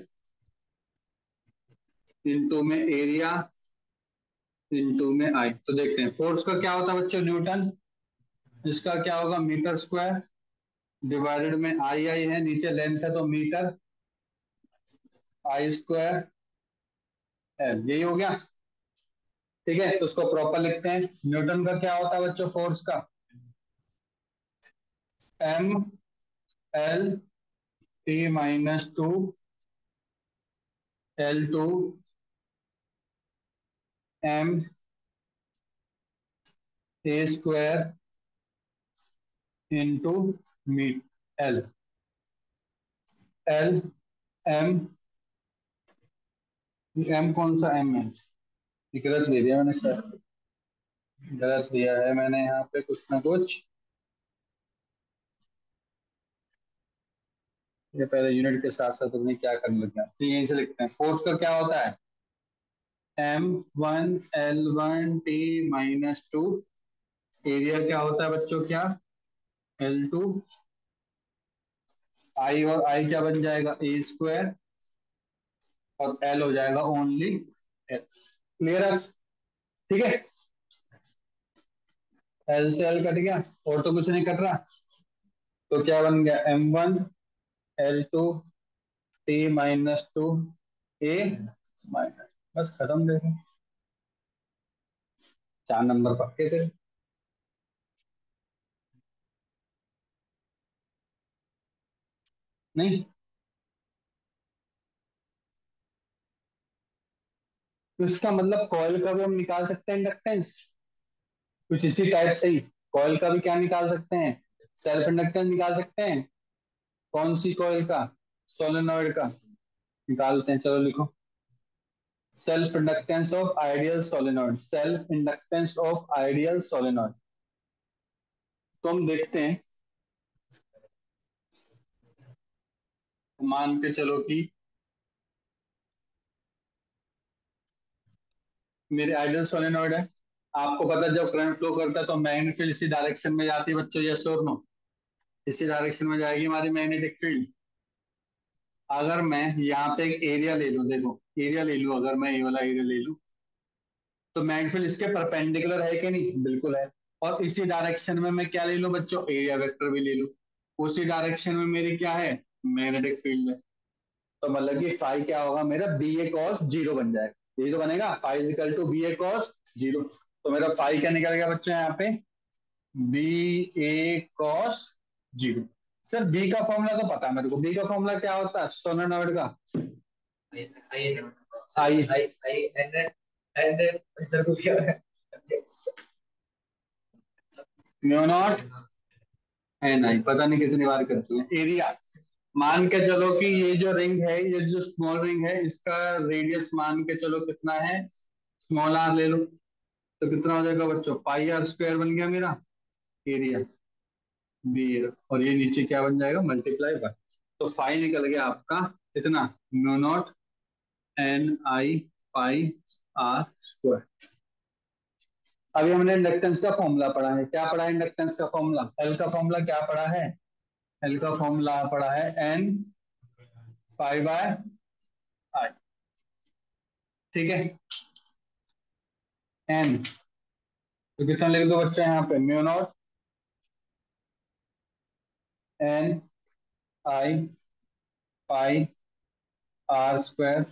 into में एरिया इंटू में आई। तो देखते हैं फोर्स का क्या होता है बच्चों, न्यूटन। इसका क्या होगा? मीटर स्क्वायर डिवाइडेड में आई आई है, नीचे लेंथ है तो मीटर, आई स्क्वायर एल, यही हो गया। ठीक है, तो उसको प्रॉपर लिखते हैं। न्यूटन का क्या होता है बच्चों फोर्स का? M L T minus two L two M A square into meet L. L M, M कौन सा एम है? ये गलत ले लिया मैंने सर, गलत लिया है मैंने यहाँ पे कुछ ना कुछ। ये पहले यूनिट के साथ साथ उन्हें क्या करने लग गया, तो यहीं से लिखते हैं। फोर्स का क्या होता है? M one L one T minus two. Area क्या होता है बच्चों? क्या? L two. आई और आई क्या बन जाएगा? ए स्क्वायर। और एल हो जाएगा ओनली एल। क्लियर है? ठीक है, एल से एल कट गया, और तो कुछ नहीं कट रहा। तो क्या बन गया? M one L two T minus two A minus, बस खत्म। देखो 4 नंबर पक्के थे। नहीं, तो इसका मतलब कॉइल का भी हम निकाल सकते हैं इंडक्टेंस, कुछ इसी टाइप से ही। कॉइल का भी क्या निकाल सकते हैं? सेल्फ इंडक्टेंस निकाल सकते हैं। कौन सी कॉइल का? सोलेनॉइड का। निकालते हैं, चलो लिखो। Self inductance of ideal solenoid, self inductance of ideal solenoid. तो हम देखते हैं, मान के चलो कि मेरे आइडियल सोलेनॉइड है। आपको पता है जब करंट फ्लो करता है तो मैग्नेटिक फील्ड इसी डायरेक्शन में जाती है बच्चों, यस और नो? इसी डायरेक्शन में जाएगी हमारी मैग्नेटिक फील्ड। अगर मैं यहाँ पे एक एरिया ले लूं, देखो एरिया ले लूं, अगर मैं ये वाला एरिया ले लूं, तो मैग्नेटिक फील्ड इसके परपेंडिकुलर है कि नहीं, बिल्कुल है। और इसी डायरेक्शन में मैं क्या ले लूं बच्चों, एरिया वेक्टर भी ले लूं। उसी डायरेक्शन में मेरी क्या है, मैग्नेटिक फील्ड है। तो मतलब कि फाई क्या होगा मेरा, बी ए कॉस जीरो बन जाएगा। यही तो बनेगा, phi equal to B A cos zero. तो मेरा फाई क्या निकल गया बच्चों यहाँ पे, B A cos zero. Sir B का फॉर्मूला तो पता है मेरे को, बी का फॉर्मूला क्या होता है सोलेनोइड का, आई आई आई एन एन सर को क्या है, म्यू नॉट एन आई, पता नहीं कितनी बार करती है। एरिया मान के चलो कि ये जो रिंग है, ये जो स्मॉल रिंग है, इसका रेडियस मान के चलो कितना है, स्मॉल आर ले लो। तो कितना हो जाएगा बच्चों, पाई आर स्क्वायर बन गया मेरा एरिया बी। और ये नीचे क्या बन जाएगा, मल्टीप्लाई बाय। तो फाई निकल गया आपका कितना, mu naught N I pi R square. अभी हमने इंडक्टेंस का फॉर्मूला पढ़ा है, क्या पढ़ा है इंडक्टेंस का फॉर्मूला, एल का फॉर्मूला क्या पढ़ा है, एल का फॉर्मूला पढ़ा है एन पाई बाय आई। ठीक है, एन तो कितना लिख दो बच्चे यहाँ पे, mu naught N I pi R square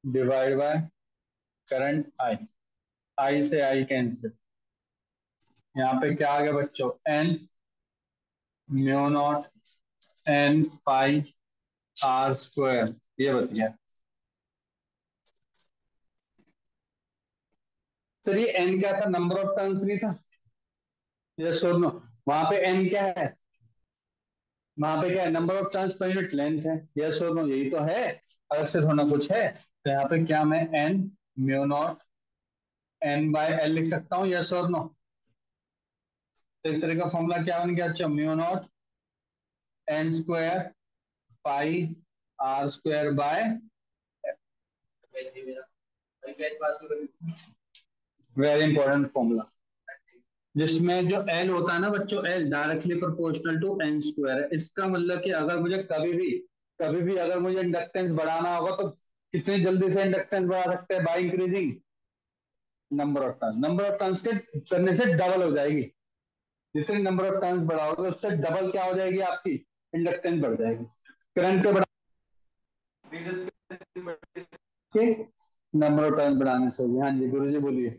divide by current I. I से आई कैंसिल, यहाँ पे क्या आ गया बच्चों, N mu naught N pi R square, ये बच गया। सर ये एन क्या था, नंबर ऑफ टर्न्स नहीं था, ये सुनो, वहां पे एन क्या है, वहां पे क्या है, number of turns per unit length है, यस और नो, यही तो है, अलग से थोड़ा कुछ है। तो यहाँ पे क्या मैं N mu naught N by L लिख सकता हूँ, यस और नो। तो एक तरह का फॉर्मूला क्या बन गया, अच्छा mu naught N square pi R square by, very important formula, जिसमें जो एल होता है ना बच्चों, L directly proportional to N square है। इसका मतलब कि अगर मुझे कभी भी अगर मुझे इंडक्टेंस बढ़ाना होगा तो कितनी जल्दी से इंडक्टेंस बढ़ा सकते हैं, by increasing number of turn, number of turns के करने से डबल हो जाएगी। जितने नंबर ऑफ टर्न्स बढ़ाओगे उससे डबल क्या हो जाएगी आपकी, इंडक्टेंस बढ़ जाएगी। करंट के बढ़ाने नंबर ऑफ टर्न्स बढ़ाने से होगी। हाँ जी गुरु जी बोलिए,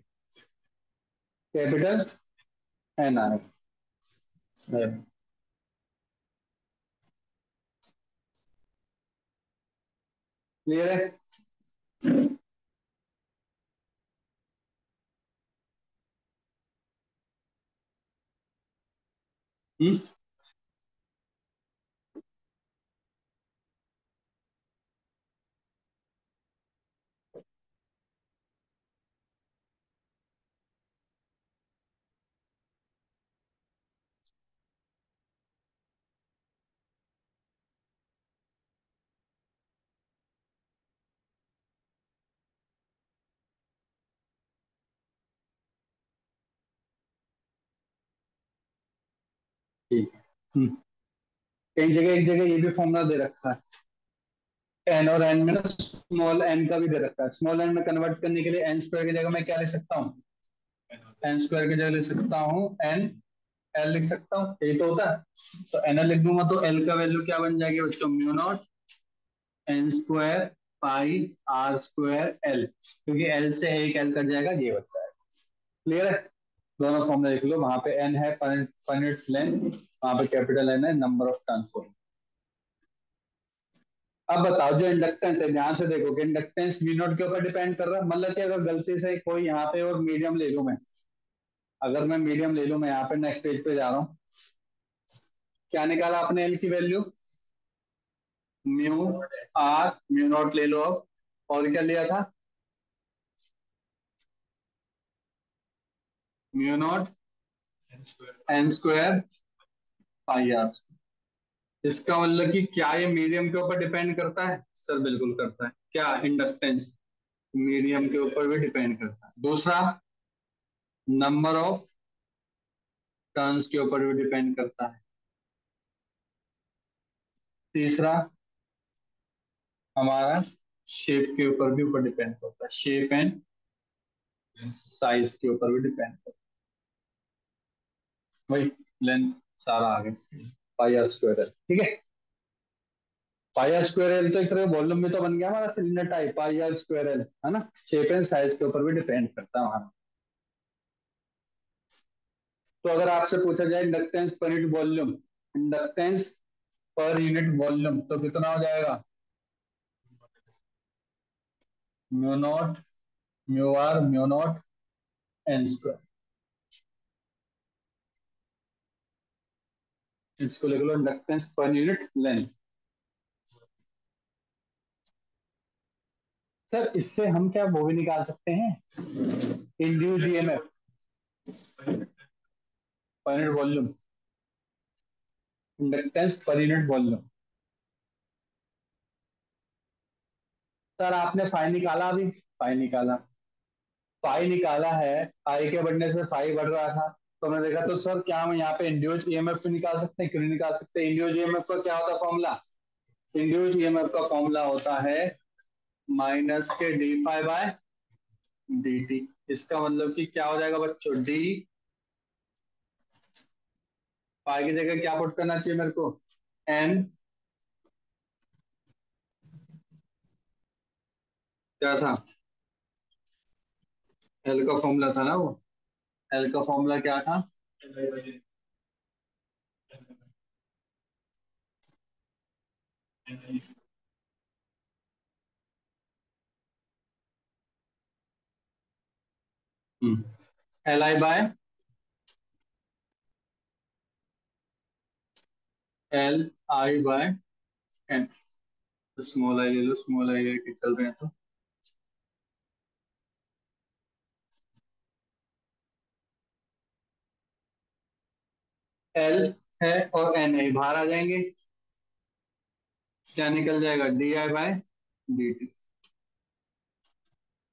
कैपिटल एन आर, क्लियर है। हम्म, ठीक है। कई जगह एक जगह ये भी फॉर्मूला दे रखा है, एन और एन में ना स्मॉल एन का भी दे रखा है। स्मॉल एन में कन्वर्ट करने के लिए एन स्क्वायर की जगह मैं क्या लिख सकता हूँ, एन स्क्वायर की जगह लिख सकता हूँ एन एल लिख सकता हूँ, यही तो होता है। तो एन एल लिख दूंगा तो एल का वैल्यू क्या बन जाएगी बच्चों, mu naught N square pi R square L, क्योंकि एल से एक एल कट जाएगा, ये बच जाएगा। क्लियर है, दोनों फॉर्मूला लिख लो। वहां पे एन है पर यूनिट लेंथ, वहां पे कैपिटल एन है नंबर ऑफ टर्न्स। अब बताओ जो इंडक्टेंस है, ध्यान से देखो कि इंडक्टेंस वी नॉट के ऊपर डिपेंड कर रहा है। मतलब कि अगर गलती से कोई यहाँ पे और मीडियम ले लूं मैं, अगर मैं मीडियम ले लूं, मैं यहाँ पे नेक्स्ट पेज पे जा रहा हूँ, क्या निकाला आपने एल की value, mu R mu naught ले लो अब, और क्या लिया था, mu naught N square pi R. इसका मतलब कि क्या ये मीडियम के ऊपर डिपेंड करता है, सर बिल्कुल करता है। क्या इंडक्टेंस मीडियम के ऊपर भी डिपेंड करता है। दूसरा, नंबर ऑफ टर्न्स के ऊपर भी डिपेंड करता है। तीसरा, हमारा शेप के ऊपर भी ऊपर डिपेंड करता है, शेप एंड साइज के ऊपर भी डिपेंड करता है। वही लेंथ सारा आगे पाई आर स्क्वायर एल, ठीक है। पाई आर स्क्वायर एल तो एक तरह वॉल्यूम में तो बन गया हमारा cylinder type pi R square L, है ना। शेप एंड साइज के ऊपर भी डिपेंड करता है हमारा। तो अगर आपसे पूछा जाए inductance per unit volume, inductance per unit volume तो कितना हो जाएगा? Mu naught mu R mu naught N square. इसको लिख लो inductance per unit length. Sir इससे हम क्या वो भी निकाल सकते हैं, induce EMF per unit volume, inductance per unit volume. Sir आपने फाई निकाला, अभी फाई निकाला, फाई निकाला है, आई के बढ़ने से फाई बढ़ रहा था, तो मैंने देखा तो सर क्या हम यहाँ पे इंड्यूस ईएमएफ भी निकाल सकते हैं? क्यों नहीं निकाल सकते? इंड्यूस ईएमएफ का क्या होता है फॉर्मूला? इंड्यूस ईएमएफ का फॉर्मूला होता है minus K D phi by D T. इसका मतलब कि क्या हो जाएगा बच्चों, डी फाई की जगह क्या पुट करना चाहिए मेरे को, एन, क्या था, एल का फॉर्मूला था ना वो, एल का फॉर्मूला क्या था? L I by L I by N. Small I ले लो, स्मॉल आई लेके चल रहे हैं तो एल है और एन है बाहर आ जाएंगे, क्या निकल जाएगा, D I by D T.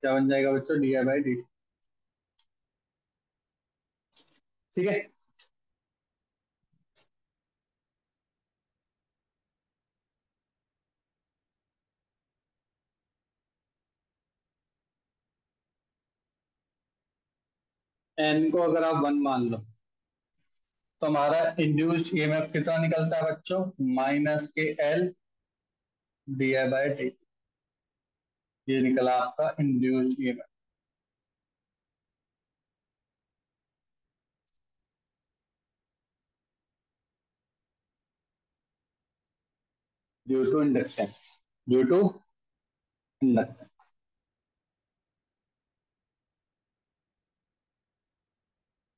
क्या बन जाएगा बच्चों, D I by D T, ठीक है। एन को अगर आप वन मान लो तो हमारा इंड्यूस्ड ईएमएफ कितना निकलता है बच्चों, minus K L D I by D. ये निकला आपका induced EMF due to inductance, due to inductance.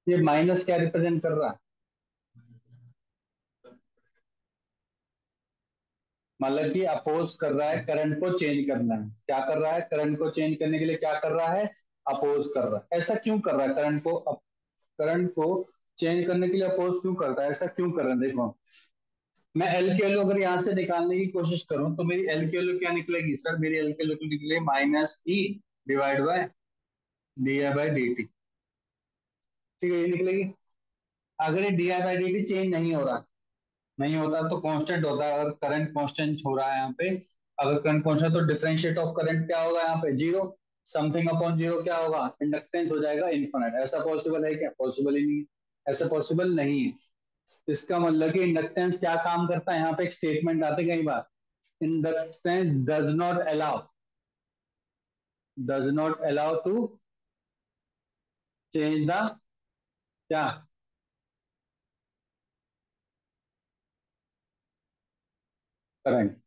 ये माइनस क्या रिप्रेजेंट कर रहा है? मतलब कि अपोज कर रहा है, करंट को चेंज करना है। क्या कर रहा है, करंट को चेंज करने के लिए क्या कर रहा है, अपोज कर रहा है। ऐसा क्यों कर रहा है, करंट को चेंज करने के लिए अपोज क्यों करता है, ऐसा क्यों कर रहा है? देखो मैं एल की वैल्यू अगर यहाँ से निकालने की कोशिश करूं तो मेरी एल की वैल्यू क्या निकलेगी सर, मेरी एल की वैल्यू निकले minus E divide by D I by D T, ठीक है, ये निकलेगी। अगर ये D I by D T change नहीं हो रहा, नहीं होता तो कांस्टेंट होता है। अगर करंट कांस्टेंट हो रहा है यहाँ पे, अगर करंट कांस्टेंट तो डिफरेंशिएट ऑफ करंट क्या होगा यहाँ पे, जीरो। समथिंग अपॉन जीरो क्या होगा, इंडक्टेंस हो जाएगा इन्फिनिट। ऐसा पॉसिबल है क्या, पॉसिबल ही नहीं है, ऐसा पॉसिबल नहीं है। इसका मतलब कि इंडक्टेंस क्या काम करता है, यहाँ पे एक स्टेटमेंट आते कई बार, inductance does not allow to change the क्या, करंट।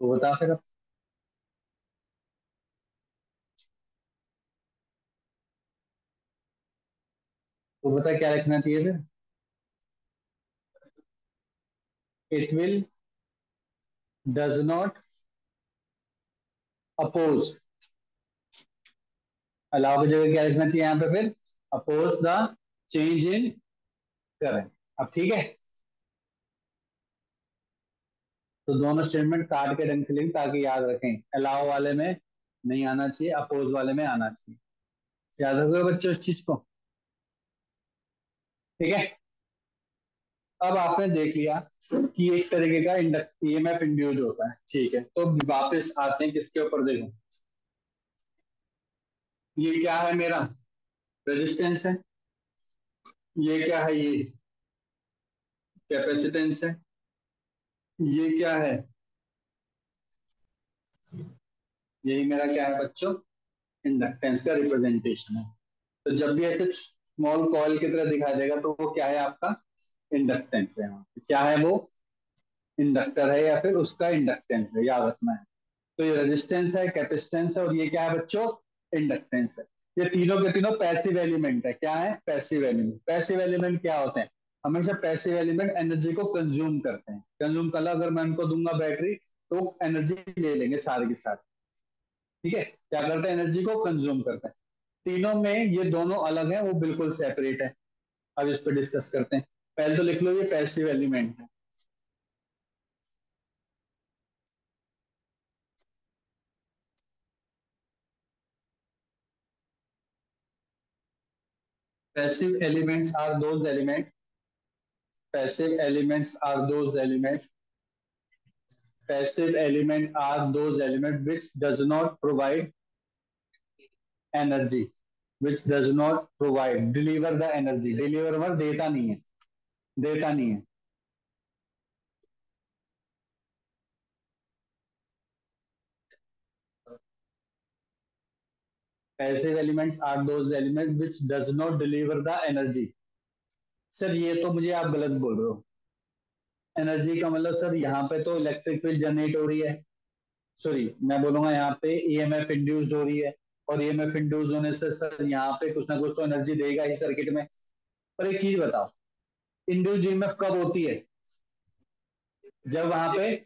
तो बता फिर अब, तो बता क्या लिखना चाहिए फिर, it will does not oppose, allow की जगह क्या लिखना चाहिए यहाँ पे फिर, oppose the change in current. अब ठीक है, तो दोनों स्टेटमेंट काट के ढंग से लिख ताकि याद रखें, अलाउ वाले में नहीं आना चाहिए, अपोज वाले में आना चाहिए। याद रखोगे बच्चों इस चीज को, ठीक है। अब आपने देख लिया कि एक तरीके का ईएमएफ इंड्यूस होता है, ठीक है। तो वापस आते हैं किसके ऊपर, देखो ये क्या है मेरा, रेजिस्टेंस है। ये क्या है, ये कैपेसिटेंस है। ये क्या है, यही मेरा क्या है बच्चों, इंडक्टेंस का रिप्रेजेंटेशन है। तो जब भी ऐसे स्मॉल कॉइल की तरह दिखाई देगा तो वो क्या है आपका, इंडक्टेंस है। क्या है वो, इंडक्टर है या फिर उसका इंडक्टेंस है, याद रखना है। तो ये रेजिस्टेंस है, कैपेसिटेंस है, और ये क्या है बच्चों, इंडक्टेंस है। ये तीनों के तीनों पैसिव एलिमेंट है। क्या है, पैसिव एलिमेंट। पैसिव एलिमेंट क्या होते हैं, हमेशा पैसिव एलिमेंट एनर्जी को कंज्यूम करते हैं। कंज्यूम कर, अगर मैं उनको दूंगा बैटरी तो एनर्जी ले लेंगे सारे के साथ, ठीक है। क्या करते हैं, एनर्जी को कंज्यूम करते हैं। तीनों में ये दोनों अलग है, वो बिल्कुल सेपरेट है। अब इस पर डिस्कस करते हैं। पहले तो लिख लो ये पैसिव एलिमेंट है। Passive elements are those element, passive elements are those element, passive element are those element which does not provide energy, which does not provide deliver the energy, deliver मतलब देता नहीं है, देता नहीं है। passive elements are those element which does not deliver the energy। Sir ये तो मुझे आप गलत बोल रहे हो। एनर्जी का मतलब सर यहाँ पे तो इलेक्ट्रिक फील्ड जनरेट हो रही है, सॉरी मैं बोलूंगा यहाँ पे ईएमएफ इंड्यूस्ड हो रही है। और ईएमएफ इंड्यूस होने से सर यहाँ पे कुछ ना कुछ तो एनर्जी देगा ही सर्किट में। पर एक चीज बताओ, इंड्यूस्ड ईएमएफ कब होती है, जब वहां पे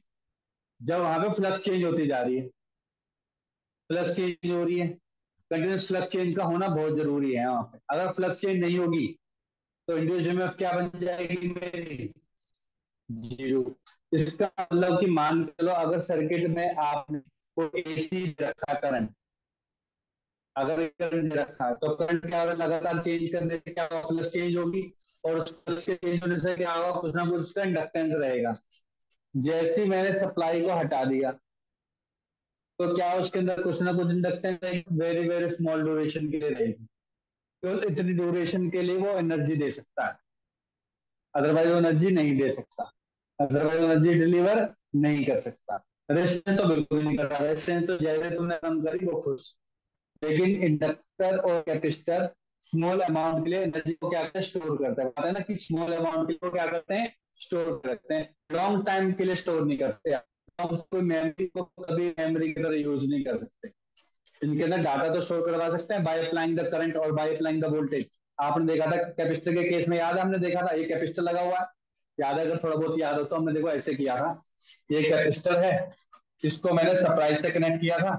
जब वहां पे फ्लक्स चेंज होती जा रही है, फ्लक्स चेंज हो रही है। कंटिन्यूस फ्लक्स चेंज का होना बहुत जरूरी है वहां पे। अगर फ्लक्स चेंज नहीं होगी तो इंड्यूस्ड ईएमएफ क्या बन जाएगी मेरी, जीरो। इसका मतलब कि मान के लो अगर सर्किट में आपने कोई एसी रखा करंट, अगर करंट रखा है तो करंट क्या होगा, लगातार चेंज करने से क्या होगा, फ्लक्स चेंज होगी। और उस फ्लक्स के चेंज होने से क्या होगा, कुछ ना कुछ उसका इंडक्टेंस रहेगा। जैसे ही मैंने सप्लाई को हटा दिया तो क्या उसके अंदर कुछ ना कुछ inductance very very small duration के लिए रहेगी। तो इतनी ड्यूरेशन के लिए वो एनर्जी दे सकता है, अदरवाइज वो एनर्जी नहीं दे सकता, अदरवाइज एनर्जी डिलीवर नहीं कर सकता। रेजिस्टेंस तो बिल्कुल नहीं कर रहा, रेजिस्टेंस तो जैसे तुमने कम करी वो खुश। लेकिन इंडक्टर और कैपेसिटर स्मॉल अमाउंट के लिए एनर्जी को क्या करते हैं, स्टोर करते हैं। पता है ना कि स्मॉल अमाउंट के लिए क्या करते हैं, स्टोर करते हैं। लॉन्ग टाइम के लिए स्टोर नहीं करते। हम कोई मेमोरी को कभी मेमोरी की तरह यूज नहीं कर सकते। इनके अंदर डाटा तो स्टोर करवा सकते हैं बाय अप्लाइंग द करंट और बाय अप्लाइंग द वोल्टेज। आपने देखा था कैपेसिटर के केस में, याद है, हमने देखा था ये कैपेसिटर लगा हुआ है, याद है, अगर थोड़ा बहुत याद हो तो हमने देखो ऐसे किया था। ये कैपेसिटर है, इसको मैंने सप्लाई से कनेक्ट किया था।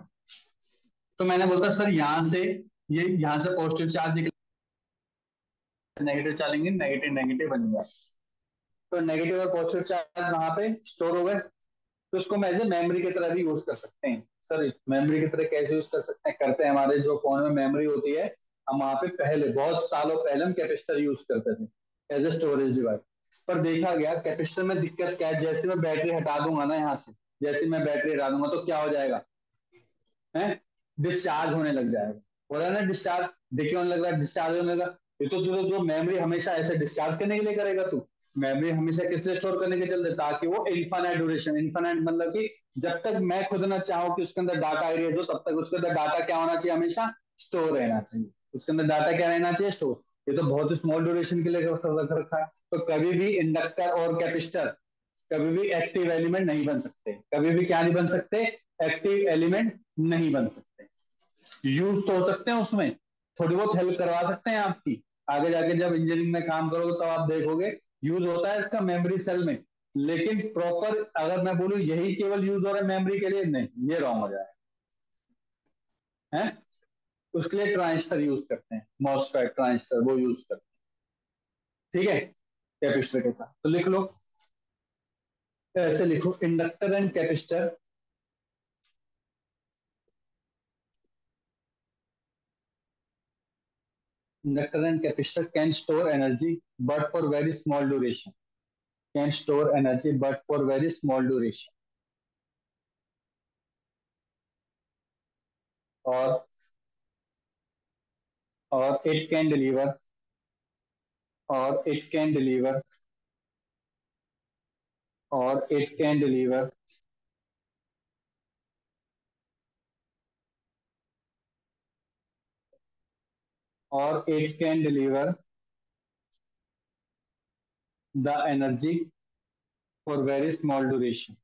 तो मैंने बोलता सर यहाँ से, ये यहाँ से पॉजिटिव चार्ज निकल, नेगेटिव चार्जिंग, नेगेटिव नेगेटिव बन गया। तो नेगेटिव और पॉजिटिव चार्ज वहां पे स्टोर हो गए। तो उसको मैं एज ए मेमोरी की तरह भी यूज कर सकते हैं। सर मेमोरी की तरह कैसे यूज कर सकते हैं, करते हैं, हमारे जो फोन में मेमोरी होती है, हम वहां पे पहले बहुत सालों पहले हम कैपेसिटर यूज करते थे एज ए स्टोरेज डिवाइस। पर देखा गया कैपेसिटर में दिक्कत क्या है, जैसे मैं बैटरी हटा दूंगा ना यहाँ से, जैसे मैं बैटरी हटा दूंगा तो क्या हो जाएगा है, डिस्चार्ज होने लग जाएगा। हो रहा है ना डिस्चार्ज, देखिए होने लग रहा है, डिस्चार्ज होने लगा। ये तो जो मेमोरी हमेशा ऐसे डिस्चार्ज करने के लिए करेगा तू, मेमोरी हमेशा किस लिए स्टोर करने के चलते, ताकि वो इन्फानाइट ड्यूरेशन, इन्फानाइट मतलब कि जब तक मैं खुद ना चाहूँ कि उसके अंदर डाटा एरिया हो, तब तक उसके अंदर डाटा क्या होना चाहिए, हमेशा स्टोर रहना चाहिए। उसके अंदर डाटा क्या रहना चाहिए, स्टोर। ये तो बहुत ही स्मॉल ड्यूरेशन के लिए रख रखा है। तो कभी भी इंडक्टर और कैपेसिटर कभी भी एक्टिव एलिमेंट नहीं बन सकते, कभी भी क्या नहीं बन सकते, एक्टिव एलिमेंट नहीं बन सकते। यूज तो हो सकते हैं उसमें, थोड़ी बहुत हेल्प करवा सकते हैं आपकी। आगे जाके जब इंजीनियरिंग में काम करोगे तो आप देखोगे यूज होता है इसका मेमोरी सेल में। लेकिन प्रॉपर अगर मैं बोलूं यही केवल यूज हो रहा है मेमोरी के लिए, नहीं, ये रॉन्ग हो जाएगा है। उसके लिए ट्रांजिस्टर यूज करते हैं, मॉसफेट ट्रांजिस्टर वो यूज करते हैं, ठीक है, कैपेसिटर के साथ। तो लिख लो, ऐसे लिखो, inductor and capacitor, inductor and capacitor can store energy but for very small duration, can store energy but for very small duration. और इट कैन डिलीवर, और इट कैन डिलीवर, और इट कैन डिलीवर और it can deliver the energy for very small duration.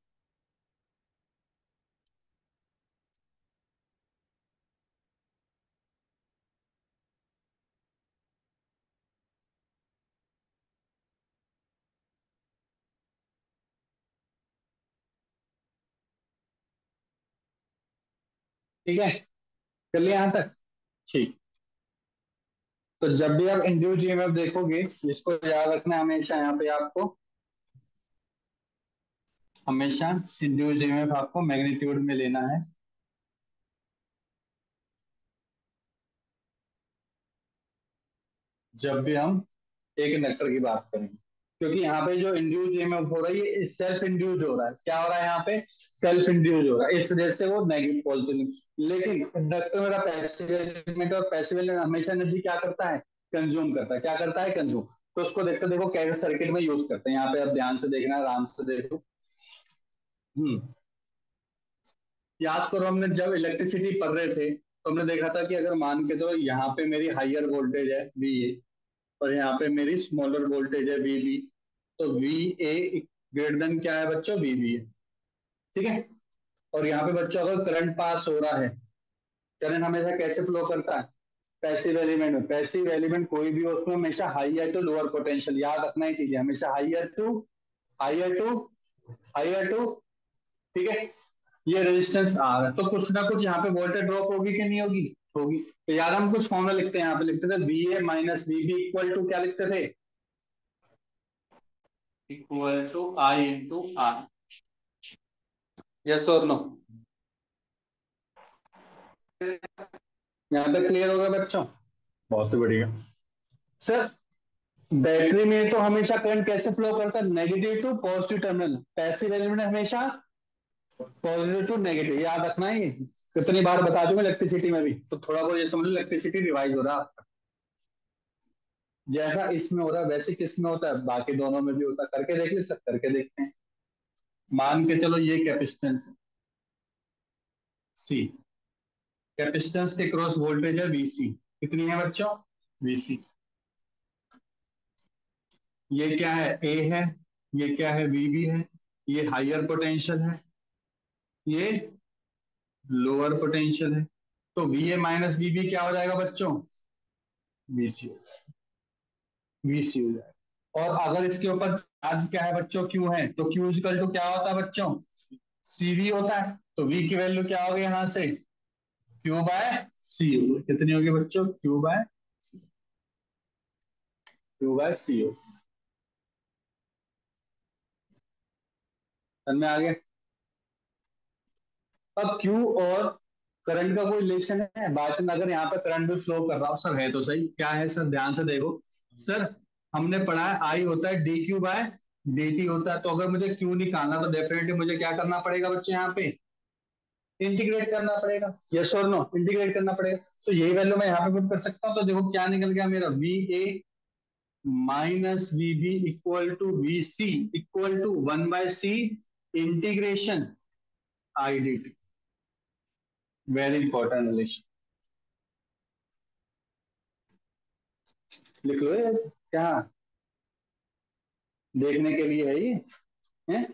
ठीक है, कर लिया यहां तक? ठीक। तो जब भी आप इंड्यूस ईएमएफ देखोगे, इसको याद रखना है हमेशा, यहाँ पे आपको हमेशा इंड्यूस ईएमएफ आपको मैग्नीट्यूड में लेना है। जब भी हम एक इंडक्टर की बात करें, क्योंकि यहाँ पे जो इंड्यूस ईएमएफ हो रहा है ये सेल्फ इंड्यूस हो रहा है। क्या हो रहा है यहाँ पे? सेल्फ इंड्यूस हो रहा है, इस वजह से वो नेगेटिव पॉजिटिव। लेकिन इंडक्टर मेरा पैसिव एलिमेंट, और पैसिव एलिमेंट हमेशा एनर्जी क्या करता है? कंज्यूम करता है। क्या करता है? कंज्यूम। तो उसको देखते देखो कैसे सर्किट में यूज करते हैं, यहाँ पे आप ध्यान से देखना, आराम से देखो। हम्म याद करो, हमने जब इलेक्ट्रिसिटी पढ़ रहे थे तो हमने देखा था कि अगर मान के चलो यहाँ पे मेरी हाइयर वोल्टेज है वी ए, और यहाँ पे मेरी स्मॉलर वोल्टेज है वी बी, तो वी ए ग्रेटर देन क्या है बच्चों? वी बी है। ठीक है। और यहाँ पे बच्चों अगर करंट पास हो रहा है, करंट हमेशा कैसे फ्लो करता है? पैसिव एलिमेंट में। पैसिव एलिमेंट कोई भी हो उसमें हमेशा हाइयर टू लोअर पोटेंशियल, याद रखना ही चाहिए, हमेशा हाइयर टू हाइयर टू। ठीक है। ये रेजिस्टेंस आर है, तो कुछ ना कुछ यहाँ पे वोल्टेज ड्रॉप होगी कि नहीं होगी? होगी। तो यार हम कुछ फॉर्मूला लिखते हैं, यहाँ पे लिखते थे V A minus V B equal to, क्या लिखते थे? Equal to I into R. Yes और नो? यहाँ तक क्लियर होगा बच्चों? बहुत बढ़िया। सर, बैटरी में तो हमेशा करंट कैसे फ्लो करता है? Negative to positive terminal. Passive element हमेशा पॉजिटिव टू नेगेटिव, याद रखना है ये। कितनी बार बता चुका इलेक्ट्रिसिटी में भी, तो थोड़ा बहुत ये समझ लो, इलेक्ट्रिसिटी रिवाइज हो रहा है। जैसा इसमें हो रहा है वैसे किसमें होता है? बाकी दोनों में भी होता है। करके देख ले, सब करके देखते हैं। मान के चलो ये कैपेसिटेंस है सी, कैपेसिटेंस के क्रॉस वोल्टेज है वीसी। कितनी है बच्चों? वीसी। ये क्या है? ए है। ये क्या है? वीबी है। ये हाइयर पोटेंशियल है, ये लोअर पोटेंशियल है। तो वी ए माइनस वीबी क्या हो जाएगा बच्चों? वीसी। वीसी हो जाएगा। और अगर इसके ऊपर चार्ज क्या है बच्चों? क्यू है, तो क्यू इक्वल टू क्या होता है बच्चों? सीवी होता है। तो वी की वैल्यू क्या होगी यहां से? क्यू बाय सी होगी। कितनी होगी बच्चों? क्यू बाय सी हो। समझ में आ गया? अब क्यू और करंट का कोई रिलेशन है? बात में अगर यहाँ पे करंट भी फ्लो कर रहा हो सर, है तो सही। क्या है सर? ध्यान से देखो सर, हमने पढ़ा है आई होता है D Q by D T होता है। तो अगर मुझे क्यू निकालना तो डेफिनेटली मुझे क्या करना पड़ेगा बच्चे? यहाँ पे इंटीग्रेट करना पड़ेगा। यस और नो? इंटीग्रेट करना पड़ेगा। तो यही वैल्यू मैं यहाँ पे पुट कर सकता हूँ। तो देखो क्या निकल गया मेरा, V A minus V B equal to V C equal to one by C integration I D T. Very important relation, लिख लो ये। क्या देखने के लिए है ये? है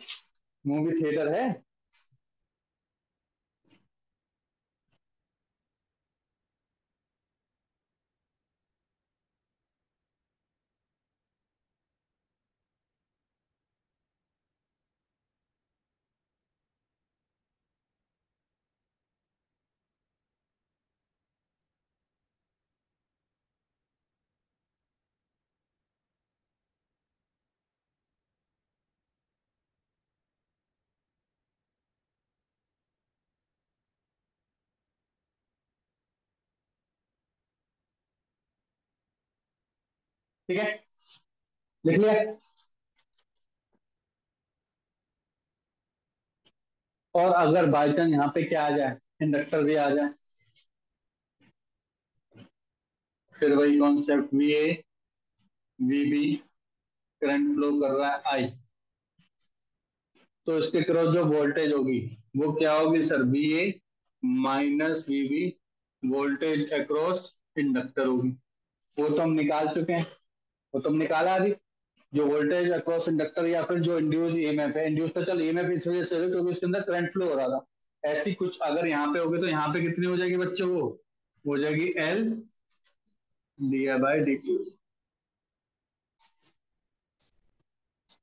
मूवी थिएटर है? ठीक है, लिख लिया? और अगर बाई चांस यहाँ पे क्या आ जाए, इंडक्टर भी आ जाए, फिर वही concept, V A V B, current flow कर रहा है आई, तो इसके क्रॉस जो वोल्टेज होगी वो क्या होगी sir, V A minus V B, voltage across inductor होगी। वो तो हम निकाल चुके हैं, वो तो हम निकाला अभी, जो वोल्टेज अक्रॉस इंडक्टर या फिर जो इंड्यूस ईएमएफ है, इंड्यूस तो चल ईएमएफ इस वजह से है क्योंकि इसके अंदर करंट फ्लो हो रहा था। ऐसी कुछ अगर यहाँ पे होगी तो यहाँ पे कितनी हो जाएगी बच्चों, वो हो जाएगी L D by D T,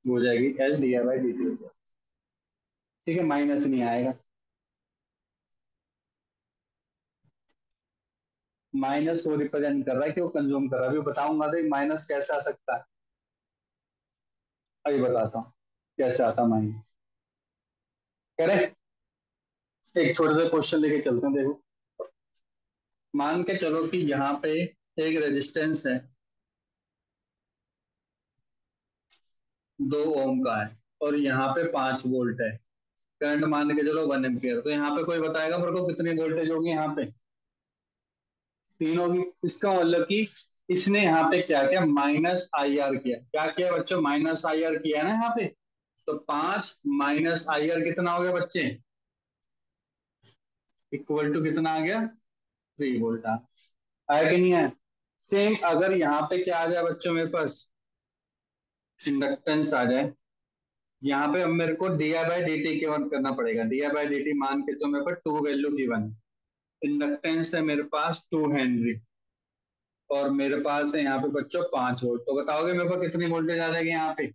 हो जाएगी L D by D T. ठीक है, माइनस नहीं आएगा, माइनस वो रिप्रेजेंट कर रहा है कि वो कंज्यूम कर रहा है। अभी बताऊंगा तो माइनस कैसे आ सकता है, अभी बताता हूँ कैसे आता माइनस। करें, एक छोटे से क्वेश्चन लेके चलते हैं, देखो। मान के चलो कि यहाँ पे एक रेजिस्टेंस है 2 ओम का है, और यहाँ पे 5 वोल्ट है, करंट मान के चलो 1 एम्पियर, तो यहाँ पे कोई बताएगा मेरे को कितनी वोल्टेज होगी, यहाँ पे 3 होगी। इसका मतलब कि इसने यहाँ पे क्या किया, माइनस आई आर किया। क्या किया बच्चों, माइनस आई आर किया ना यहाँ पे, तो 5 माइनस आई आर कितना हो गया बच्चे, इक्वल टू कितना आ गया, 3 वोल्ट आया कि नहीं आया। सेम अगर यहाँ पे क्या आ जाए बच्चों, मेरे पास इंडक्टेंस आ जाए, यहाँ पे अब मेरे को D I by D T के वन करना पड़ेगा। D I by D T मान के तो मेरे पास 2 वैल्यू गिवन है, इंडक्टेंस है मेरे पास 2 हेनरी, और मेरे पास है यहाँ पे बच्चों 5 वोल्ट, तो बताओगे मेरे पास कितनी वोल्टेज आ जाएगी यहाँ पे,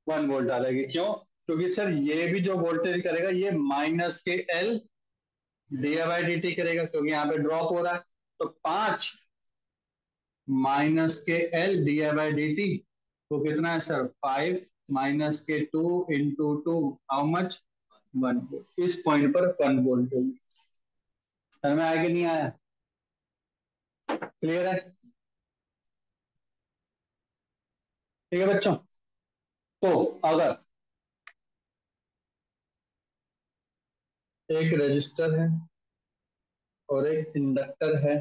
1 वोल्ट आ जाएगी। क्यों, क्योंकि सर ये भी जो वोल्टेज करेगा ये minus K L D by D T करेगा, क्योंकि यहाँ पे ड्रॉप हो रहा है। तो 5 minus K L D by D T, तो कितना है सर, 5 माइनस के 2 into two, how much, 1 volt. इस पॉइंट पर 1 वोल्ट होगी। समझ में आया कि नहीं आया, क्लियर है। ठीक है बच्चों, तो अगर एक रजिस्टर है और एक इंडक्टर है,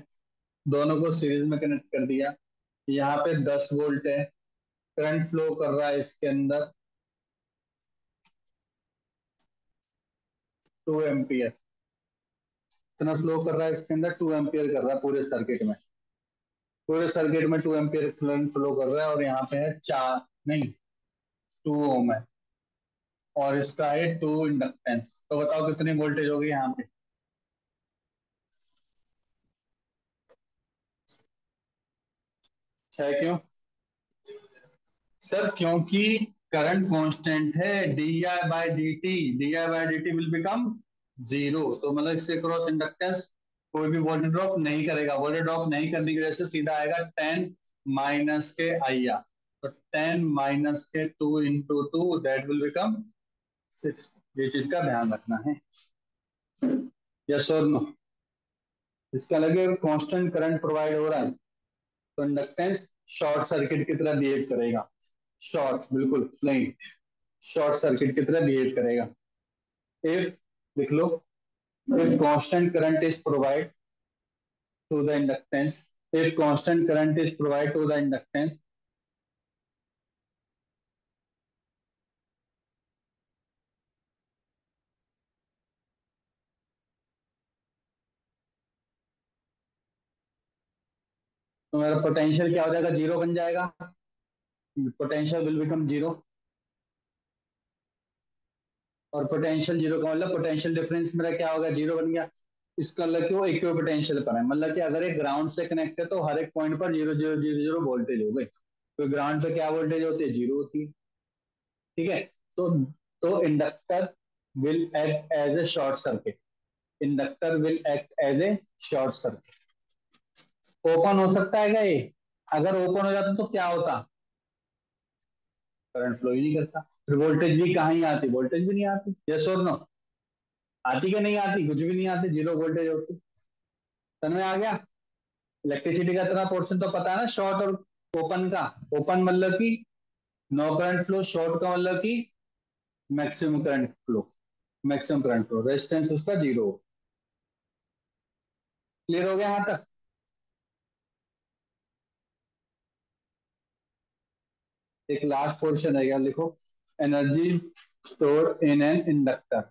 दोनों को सीरीज में कनेक्ट कर दिया, यहाँ पे 10 वोल्ट है, करंट फ्लो कर रहा है इसके अंदर 2 एम्पियर, इतना फ्लो कर रहा है इसके अंदर, 2 एम्पियर कर रहा है पूरे सर्किट में, पूरे सर्किट में 2 एम्पियर करंट फ्लो कर रहा है, और यहाँ पे है 4 नहीं 2 ओम है, और इसका है 2 इंडक्टेंस, तो बताओ कितनी वोल्टेज होगी यहाँ पे। है क्यों सर, क्योंकि करंट कांस्टेंट है, D I by D T, D I by D T will become zero, तो मतलब इससे क्रॉस इंडक्टेंस कोई भी वोल्टेज ड्रॉप नहीं करेगा, वोल्टेज ड्रॉप नहीं करने की वजह से सीधा आएगा 10 माइनस के आई आर, तो 10 माइनस के 2 into two, that will become 6। ये चीज का ध्यान रखना है, यस और नो। इसका लगे कांस्टेंट करंट प्रोवाइड हो रहा है तो इंडक्टेंस शॉर्ट सर्किट की तरह बिहेव करेगा, शॉर्ट बिल्कुल नहीं, शॉर्ट सर्किट की तरह बिहेव करेगा। इफ, लिख लो, if constant current is provided to the inductance, if constant current is provided to the inductance, तो मेरा पोटेंशियल क्या हो जाएगा, जीरो बन जाएगा, पोटेंशियल विल बिकम जीरो, और पोटेंशियल जीरो का मतलब पोटेंशियल डिफरेंस मेरा क्या होगा, जीरो बन गया। इसका मतलब कि वो इक्वी पोटेंशियल पर है, मतलब कि अगर एक ग्राउंड से कनेक्ट है तो हर एक पॉइंट पर zero zero zero zero voltage हो गई, तो ग्राउंड पे क्या वोल्टेज होती है, जीरो होती है। ठीक है, तो inductor will act as a short circuit, inductor will act as a short circuit. Open हो सकता है क्या ये, अगर ओपन हो जाता तो क्या होता, करंट फ्लो ही नहीं करता, फिर वोल्टेज भी कहाँ ही आती, वोल्टेज भी नहीं आती, यस और नो, आती क्या नहीं आती, कुछ भी नहीं आती, जीरो वोल्टेज होती। समझ में आ गया। इलेक्ट्रिसिटी का इतना पोर्शन तो पता है ना, शॉर्ट और ओपन का। ओपन मतलब कि नो करंट फ्लो, शॉर्ट का मतलब कि maximum current flow, maximum current flow, resistance उसका जीरो। क्लियर हो गया यहां तक? एक लास्ट पोर्शन है, यार लिखो, energy store in an inductor,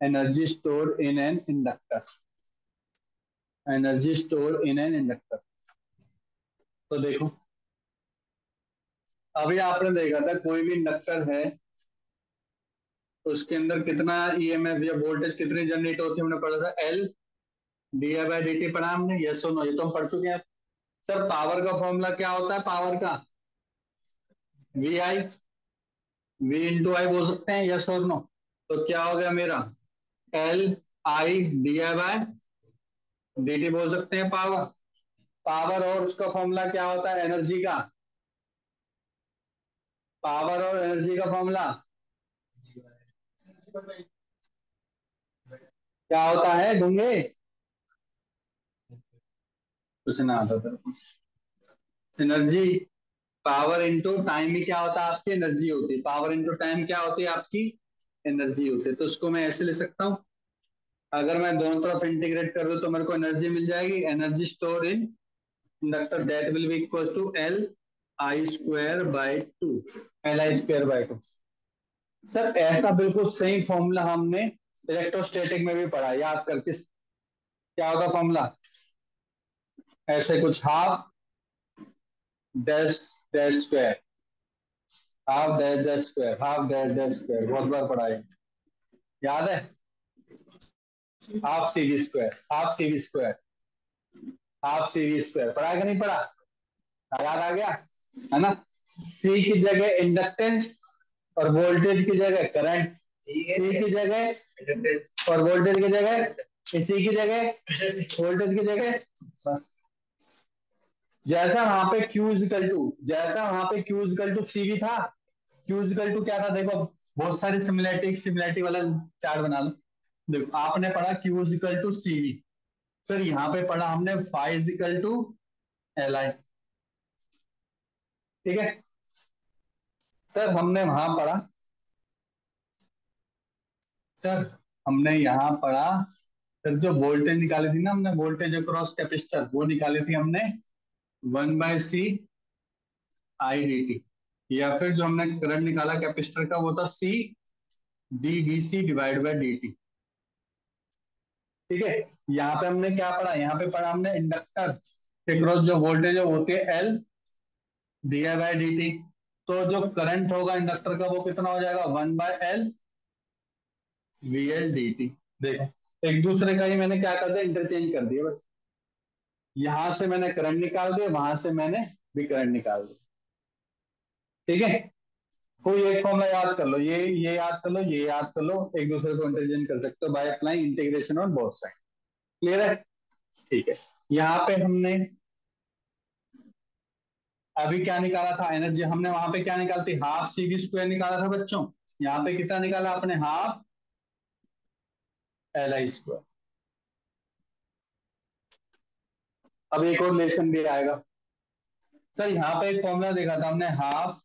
energy store in an inductor, energy store in an inductor. तो देखो, अभी आपने देखा था कोई भी इंडक्टर है, उसके अंदर कितना ईएमएफ या वोल्टेज कितनी जनरेट होती है, हमने पढ़ा था, L D I by D T पढ़ा हमने, यस और नो, ये तो हम पढ़ चुके हैं। सर पावर का फॉर्मूला क्या होता है, पावर का, वी आई, वी इंटू आई बोल सकते हैं, यस और नो। तो क्या हो गया मेरा, L I D I by D T बोल सकते हैं पावर। पावर और उसका फॉर्मूला क्या होता है, एनर्जी का, पावर और एनर्जी का फॉर्मूला क्या होता है गंगे? कुछ ना आता था। एनर्जी, पावर इंटू टाइम ही क्या होता है आपकी, एनर्जी होती है। पावर इंटू टाइम क्या होती है आपकी, एनर्जी होती है। तो उसको मैं ऐसे ले सकता हूँ, अगर मैं दोनों तरफ इंटीग्रेट कर दूं तो मेरे को एनर्जी मिल जाएगी, energy store in inductor that will be equal to L I square by two, L I square by two. Sir ऐसा बिल्कुल सेम फॉर्मूला हमने इलेक्ट्रोस्टैटिक में भी पढ़ा, याद करके क्या होगा फॉर्मूला, ऐसे कुछ, half dash dash square, half dash dash square, half dash dash square, बहुत बार पढ़ा है, याद है? Half C V square, half C V square, half C V square पढ़ा है कि नहीं पढ़ा? याद आ गया है ना? सी की जगह इंडक्टेंस और वोल्टेज की जगह करंट, सी की जगह और वोल्टेज की जगह, सी की जगह वोल्टेज की जगह, बस। जैसा वहां पे Q इजिकल टू, जैसा वहां पे Q इजिकल टू सी भी था, Q इजिकल टू क्या था, देखो बहुत सारी सिमिलैरिटी, सिमिलैरिटी वाला चार्ट बना लो। देखो आपने पढ़ा Q equal to C V, sir यहाँ पे पढ़ा हमने five equal to L I, ठीक है? सर हमने वहां पढ़ा, सर हमने यहाँ पढ़ा, सर जो वोल्टेज निकाली थी ना हमने, वोल्टेज अक्रॉस कैपेसिटर, वो निकाली थी हमने 1/C आई डी टी, या फिर जो हमने करंट निकाला कैपेसिटर का वो था C D V C divide by D T, ठीक है? यहाँ पे हमने क्या पढ़ा, यहाँ पे पढ़ा हमने इंडक्टर के क्रॉस जो वोल्टेज है वो होती है L D I by D T. तो जो करंट होगा इंडक्टर का वो कितना हो जाएगा, 1/L V L D T. देखो एक दूसरे का ही मैंने क्या कर दिया, इंटरचेंज कर दिया बस, यहां से मैंने करंट निकाल दिया, वहां से मैंने भी करंट निकाल दिया, ठीक है? कोई एक फॉर्मूला याद कर लो, ये याद कर लो, ये याद कर लो, एक दूसरे को इंटरचेंज कर सकते हो by applying integration on both side. Clear है? ठीक है। यहाँ पे हमने अभी क्या निकाला था एनर्जी, हमने वहां पे क्या निकाली थी, हाफ सी वी स्क्वायर निकाला था बच्चों। यहाँ पे कितना निकाला आपने, हाफ एल आई स्क्वायर। अब एक और लेसन भी आएगा, सर यहाँ पे एक फॉर्मूला देखा था हमने, half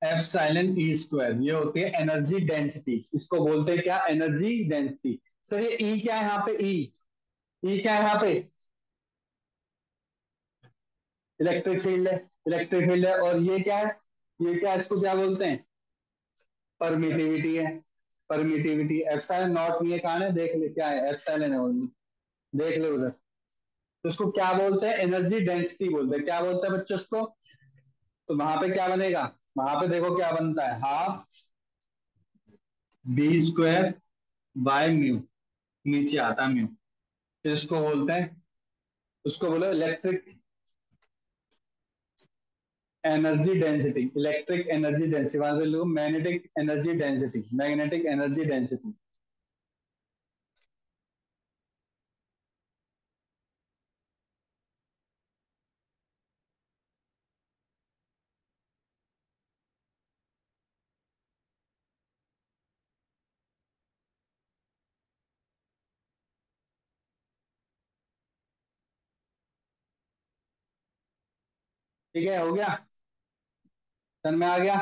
F silent E square, ये होती है एनर्जी डेंसिटी, इसको बोलते हैं क्या, एनर्जी डेंसिटी। सर ये ई क्या है यहाँ पे, ई क्या है यहाँ पे, इलेक्ट्रिक फील्ड है, इलेक्ट्रिक फील्ड है। और ये क्या है, ये क्या, इसको क्या बोलते हैं, परमिटिविटी है, परमिटिविटी। एप्सिलॉन नॉट नहीं है, कहां है, देख ले क्या है, एप्सिलॉन है ओनली, देख ले उधर। तो उसको क्या बोलते हैं, एनर्जी डेंसिटी बोलते हैं, क्या बोलते हैं बच्चों उसको? तो वहां पे क्या बनेगा, वहां पे देखो क्या बनता है, half B square by mu, नीचे आता म्यू, तो इसको बोलते हैं, उसको बोलो electric energy density, electric energy density, वहां से लो magnetic energy density, magnetic energy density. ठीक है, हो गया, समझ में आ गया?